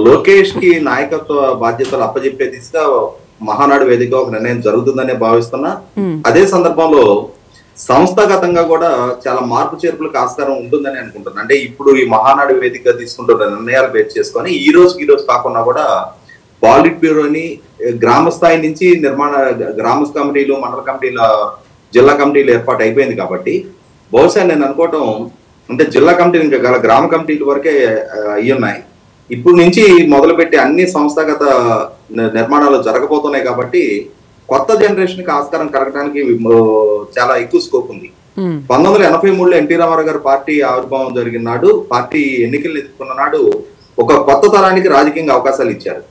లోకేష్ కి నాయకత్వ బాధ్యతలు అప్పచెప్పే దిశగా మహానాడు వేదిక ఒక నిర్ణయం జరుగుతుందనే భావిస్తున్నా. అదే సందర్భంలో సంస్థాగతంగా కూడా చాలా మార్పు చేర్పులకు ఆస్కారం ఉంటుందని అనుకుంటున్నా. అంటే ఇప్పుడు ఈ మహానాడు వేదిక తీసుకుంటున్న నిర్ణయాలు బేస్ చేసుకొని ఈ రోజు కాకుండా కూడా పాలిట్ బ్యూరోని గ్రామ స్థాయి నుంచి గ్రామ కమిటీలు, మండల కమిటీల, జిల్లా కమిటీలు ఏర్పాటు అయిపోయింది కాబట్టి బహుశా నేను అనుకోవటం అంటే జిల్లా కమిటీలు ఇంకా గల గ్రామ కమిటీల వరకే అయ్యి ఉన్నాయి. ఇప్పుడు నుంచి మొదలుపెట్టి అన్ని సంస్థాగత నిర్మాణాలు జరగబోతున్నాయి కాబట్టి కొత్త జనరేషన్ కి ఆస్కారం కలగడానికి చాలా ఎక్కువ స్కోప్ ఉంది. 1983లో ఎన్టీ రామారావు గారు పార్టీ ఆవిర్భావం జరిగిన నాడు, పార్టీ ఎన్నికలు ఎదుర్కొన్న నాడు ఒక కొత్త తరానికి రాజకీయంగా అవకాశాలు ఇచ్చారు.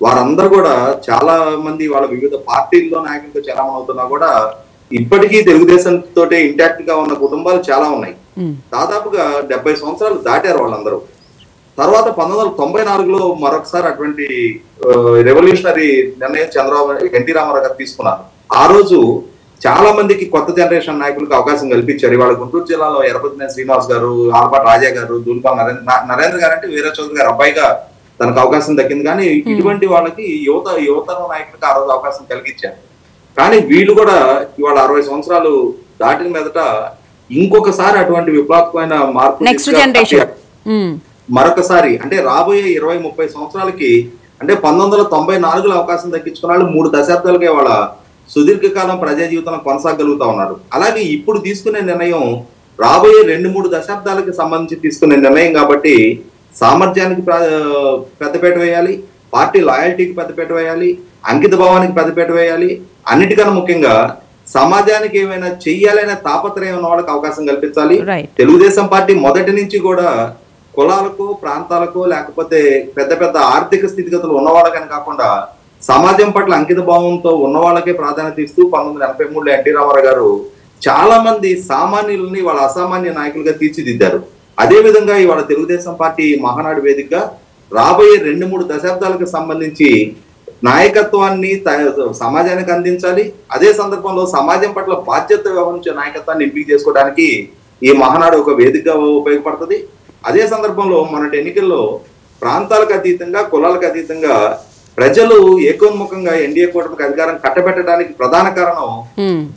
వారందరూ కూడా చాలా మంది వాళ్ళ వివిధ పార్టీల్లో నాయకులతో చలామణి అవుతున్నా కూడా ఇప్పటికీ తెలుగుదేశం తోటే ఇంటాక్ట్ గా ఉన్న కుటుంబాలు చాలా ఉన్నాయి. దాదాపుగా 70 సంవత్సరాలు దాటారు వాళ్ళందరూ. తర్వాత 1994లో మరొకసారి అటువంటి రెవల్యూషనరీ నిర్ణయం ఎన్టీ రామారావు గారు తీసుకున్నారు. ఆ రోజు చాలా మందికి కొత్త జనరేషన్ నాయకులకు అవకాశం కల్పించారు. ఇవాళ గుంటూరు జిల్లాలో ఎర్రపతినేని శ్రీనివాస్ గారు, ఆలపాటి రాజా గారు, దూల్పాల్ నరేంద్ర గారు అంటే వీర చౌదరి గారు అబ్బాయిగా తనకు అవకాశం దక్కింది. కానీ ఇటువంటి వాళ్ళకి యువతరం నాయకులకు ఆ రోజు అవకాశం కలిగించారు. కానీ వీళ్ళు కూడా ఇవాళ 60 సంవత్సరాలు దాటిన మీదట ఇంకొకసారి అటువంటి విప్లవాత్మకమైన మార్పు మరొకసారి అంటే రాబోయే 20-30 సంవత్సరాలకి అంటే 1994లో అవకాశం దక్కించుకున్న 3 దశాబ్దాలకే వాళ్ళ సుదీర్ఘకాలం ప్రజా జీవితంలో కొనసాగలుగుతా ఉన్నారు. అలాగే ఇప్పుడు తీసుకునే నిర్ణయం రాబోయే 2-3 దశాబ్దాలకు సంబంధించి తీసుకునే నిర్ణయం కాబట్టి సామర్థ్యానికి పెద్దపీట వేయాలి, పార్టీ లాయల్టీకి పెద్దపీట వేయాలి, అంకిత భావానికి పెద్దపీట వేయాలి. అన్నిటికన్నా ముఖ్యంగా సమాజానికి ఏమైనా చెయ్యాలనే తాపత్రయం ఉన్న వాళ్ళకి అవకాశం కల్పించాలి. తెలుగుదేశం పార్టీ మొదటి నుంచి కూడా కులాలకు, ప్రాంతాలకు, లేకపోతే పెద్ద పెద్ద ఆర్థిక స్థితిగతులు ఉన్నవాళ్ళకని కాకుండా సమాజం పట్ల అంకిత భావంతో ఉన్న వాళ్ళకే ప్రాధాన్యత ఇస్తూ 1983లో ఎన్టీ రామారావు గారు చాలా మంది సామాన్యులని వాళ్ళ అసామాన్య నాయకులుగా తీర్చిదిద్దారు. అదే విధంగా ఇవాళ తెలుగుదేశం పార్టీ మహానాడు వేదికగా రాబోయే 2-3 దశాబ్దాలకు సంబంధించి నాయకత్వాన్ని సమాజానికి అందించాలి. అదే సందర్భంలో సమాజం పట్ల బాధ్యత వ్యవహరించే నాయకత్వాన్ని ఎంపిక చేసుకోవడానికి ఈ మహానాడు ఒక వేదికగా ఉపయోగపడుతుంది. అదే సందర్భంలో మొన్నటి ఎన్నికల్లో ప్రాంతాలకు అతీతంగా, కులాలకు అతీతంగా ప్రజలు ఏకోన్ముఖంగా ఎన్డీఏ కూటమికి అధికారం కట్టబెట్టడానికి ప్రధాన కారణం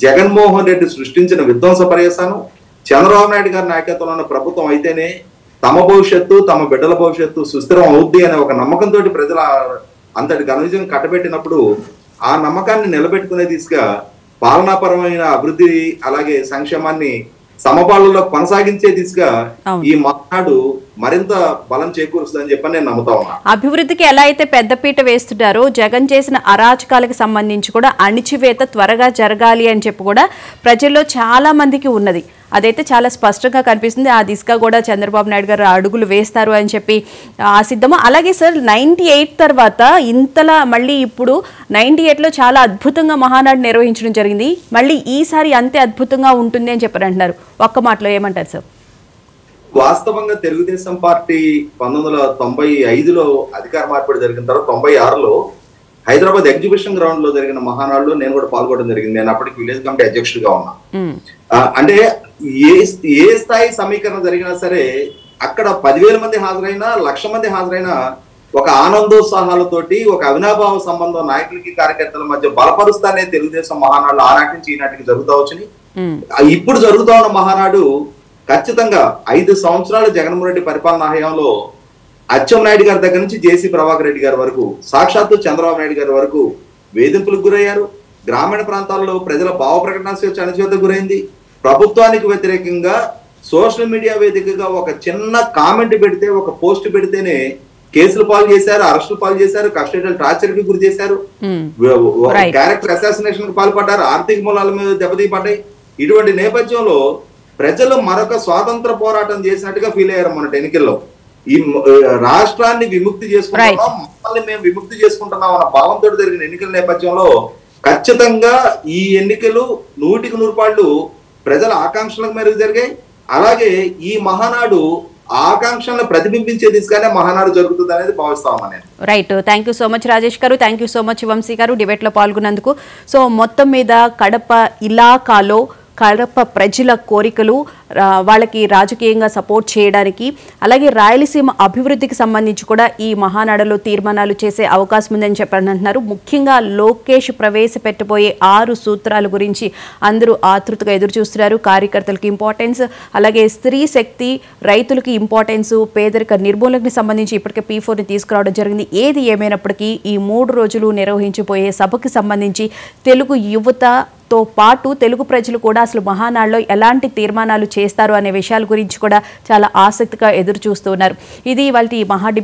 జగన్మోహన్ రెడ్డి సృష్టించిన విధ్వంస పర్యవసానం. చంద్రబాబు నాయుడు గారి నాయకత్వంలో ఉన్న ప్రభుత్వం అయితేనే తమ భవిష్యత్తు, తమ బిడ్డల భవిష్యత్తు సుస్థిరం అవుద్ది అనే ఒక నమ్మకంతో ప్రజల అంతటి ఘన విజయం కట్టబెట్టినప్పుడు ఆ నమ్మకాన్ని నిలబెట్టుకునే దిశగా పాలనాపరమైన అభివృద్ధి అలాగే సంక్షేమాన్ని సమపాలలో కొనసాగించే దిశగా ఈ మహానాడు మరింత బలం చేకూరుస్తుందని చెప్పని నేను నమ్ముతా ఉన్నా. అభివృద్ధికి ఎలా అయితే పెద్దపీట వేస్తున్నారో జగన్ చేసిన అరాచకాలకు సంబంధించి కూడా అణిచివేత త్వరగా జరగాలి అని చెప్పి కూడా ప్రజల్లో చాలా మందికి ఉన్నది. అదైతే చాలా స్పష్టంగా కనిపిస్తుంది. ఆ దిశగా కూడా చంద్రబాబు నాయుడు గారు అడుగులు వేస్తారు అని చెప్పి ఆశిద్దాము. అలాగే సార్ 98 తర్వాత ఇంతలా మళ్ళీ ఇప్పుడు 98లో చాలా అద్భుతంగా మహానాడు నిర్వహించడం జరిగింది. మళ్ళీ ఈసారి అంతే అద్భుతంగా ఉంటుంది అని చెప్పారు అంటున్నారు. ఒక్క మాటలో ఏమంటారు సార్? వాస్తవంగా తెలుగుదేశం పార్టీ 1995లో అధికార మార్పిడి జరిగిన తర్వాత 96లో హైదరాబాద్ ఎగ్జిబిషన్ గ్రౌండ్ లో జరిగిన మహానాడులో నేను కూడా పాల్గొనడం జరిగింది. నేను అప్పటికి విలేజ్ కమిటీ అధ్యక్షుడిగా ఉన్నా. అంటే ఏ స్థాయి సమీకరణ జరిగినా సరే అక్కడ 10,000 మంది హాజరైనా, 1,00,000 మంది అయినా ఒక ఆనందోత్సాహాలతోటి ఒక అవినాభావ సంబంధం నాయకులకి కార్యకర్తల మధ్య బలపరుస్తానే తెలుగుదేశం మహానాడు ఆనాటి నుంచి ఈనాటికి జరుగుతూ వచ్చినాయి. ఇప్పుడు జరుగుతా ఉన్న మహానాడు ఖచ్చితంగా 5 సంవత్సరాల జగన్మోహన్ రెడ్డి పరిపాలనా హయాంలో అచ్చెన్నాయుడు గారి దగ్గర నుంచి జేసీ ప్రభాకర్ రెడ్డి గారి వరకు, సాక్షాత్తు చంద్రబాబు నాయుడు గారి వరకు వేధింపులకు గురయ్యారు. గ్రామీణ ప్రాంతాల్లో ప్రజల భావ ప్రకటన స్వేచ్ఛ అణచివేతకు గురైంది. ప్రభుత్వానికి వ్యతిరేకంగా సోషల్ మీడియా వేదికగా ఒక చిన్న కామెంట్ పెడితే, ఒక పోస్ట్ పెడితేనే కేసులు పాలు చేశారు, అరెస్టులు పాలు చేశారు, కస్టడియల్ టార్చర్ కి గురి చేశారు, క్యారెక్టర్ అసాసినేషన్ కి పాల్పడ్డారు, ఆర్థిక మూలాల మీద దెబ్బతీయబడ్డాయి. ఇటువంటి నేపథ్యంలో ప్రజలు మరొక స్వాతంత్ర పోరాటం చేసినట్టుగా ఫీల్ అయ్యారు మొన్నటి ఎన్నికల్లో. ఈ రాష్ట్రాన్ని విముక్తి చేసుకుంటున్నాం, మమ్మల్ని మేము విముక్తి చేసుకుంటున్నాం అన్న భావంతో జరిగిన ఎన్నికల నేపథ్యంలో ఖచ్చితంగా ఈ ఎన్నికలు 100% ప్రజల ఆకాంక్షలకు మేరకు జరిగాయి. అలాగే ఈ మహానాడు ఆకాంక్షలను ప్రతిబింబించే దిశగానే మహానాడు జరుగుతుంది అనేది భావిస్తా ఉన్నాను నేను. Right. Thank you so much Rajesh గారు. Thank you so much Vamshi గారు డిబేట్లో పాల్గొన్నందుకు. సో మొత్తం మీద కడప ఇలాకాలో కడప ప్రజల కోరికలు వాళ్ళకి రాజకీయంగా సపోర్ట్ చేయడానికి, అలాగే రాయలసీమ అభివృద్ధికి సంబంధించి కూడా ఈ మహానాడులో తీర్మానాలు చేసే అవకాశం ఉందని చెప్పని అంటున్నారు. ముఖ్యంగా లోకేష్ ప్రవేశపెట్టబోయే 6 సూత్రాల గురించి అందరూ ఆతృతగా ఎదురు చూస్తున్నారు. కార్యకర్తలకు ఇంపార్టెన్స్, అలాగే స్త్రీ శక్తి, రైతులకి ఇంపార్టెన్స్, పేదరిక నిర్మూలనకి సంబంధించి ఇప్పటికే P4ని తీసుకురావడం జరిగింది. ఏది ఏమైనప్పటికీ ఈ 3 రోజులు నిర్వహించబోయే సభకి సంబంధించి తెలుగు యువతతో పాటు తెలుగు ప్రజలు కూడా అసలు మహానాడులో ఎలాంటి తీర్మానాలు చేస్తారు అనే విషయాల గురించి కూడా చాలా ఆసక్తిగా ఎదురు చూస్తున్నారు. ఇది ఇవాల్టి మహా డిబేట్.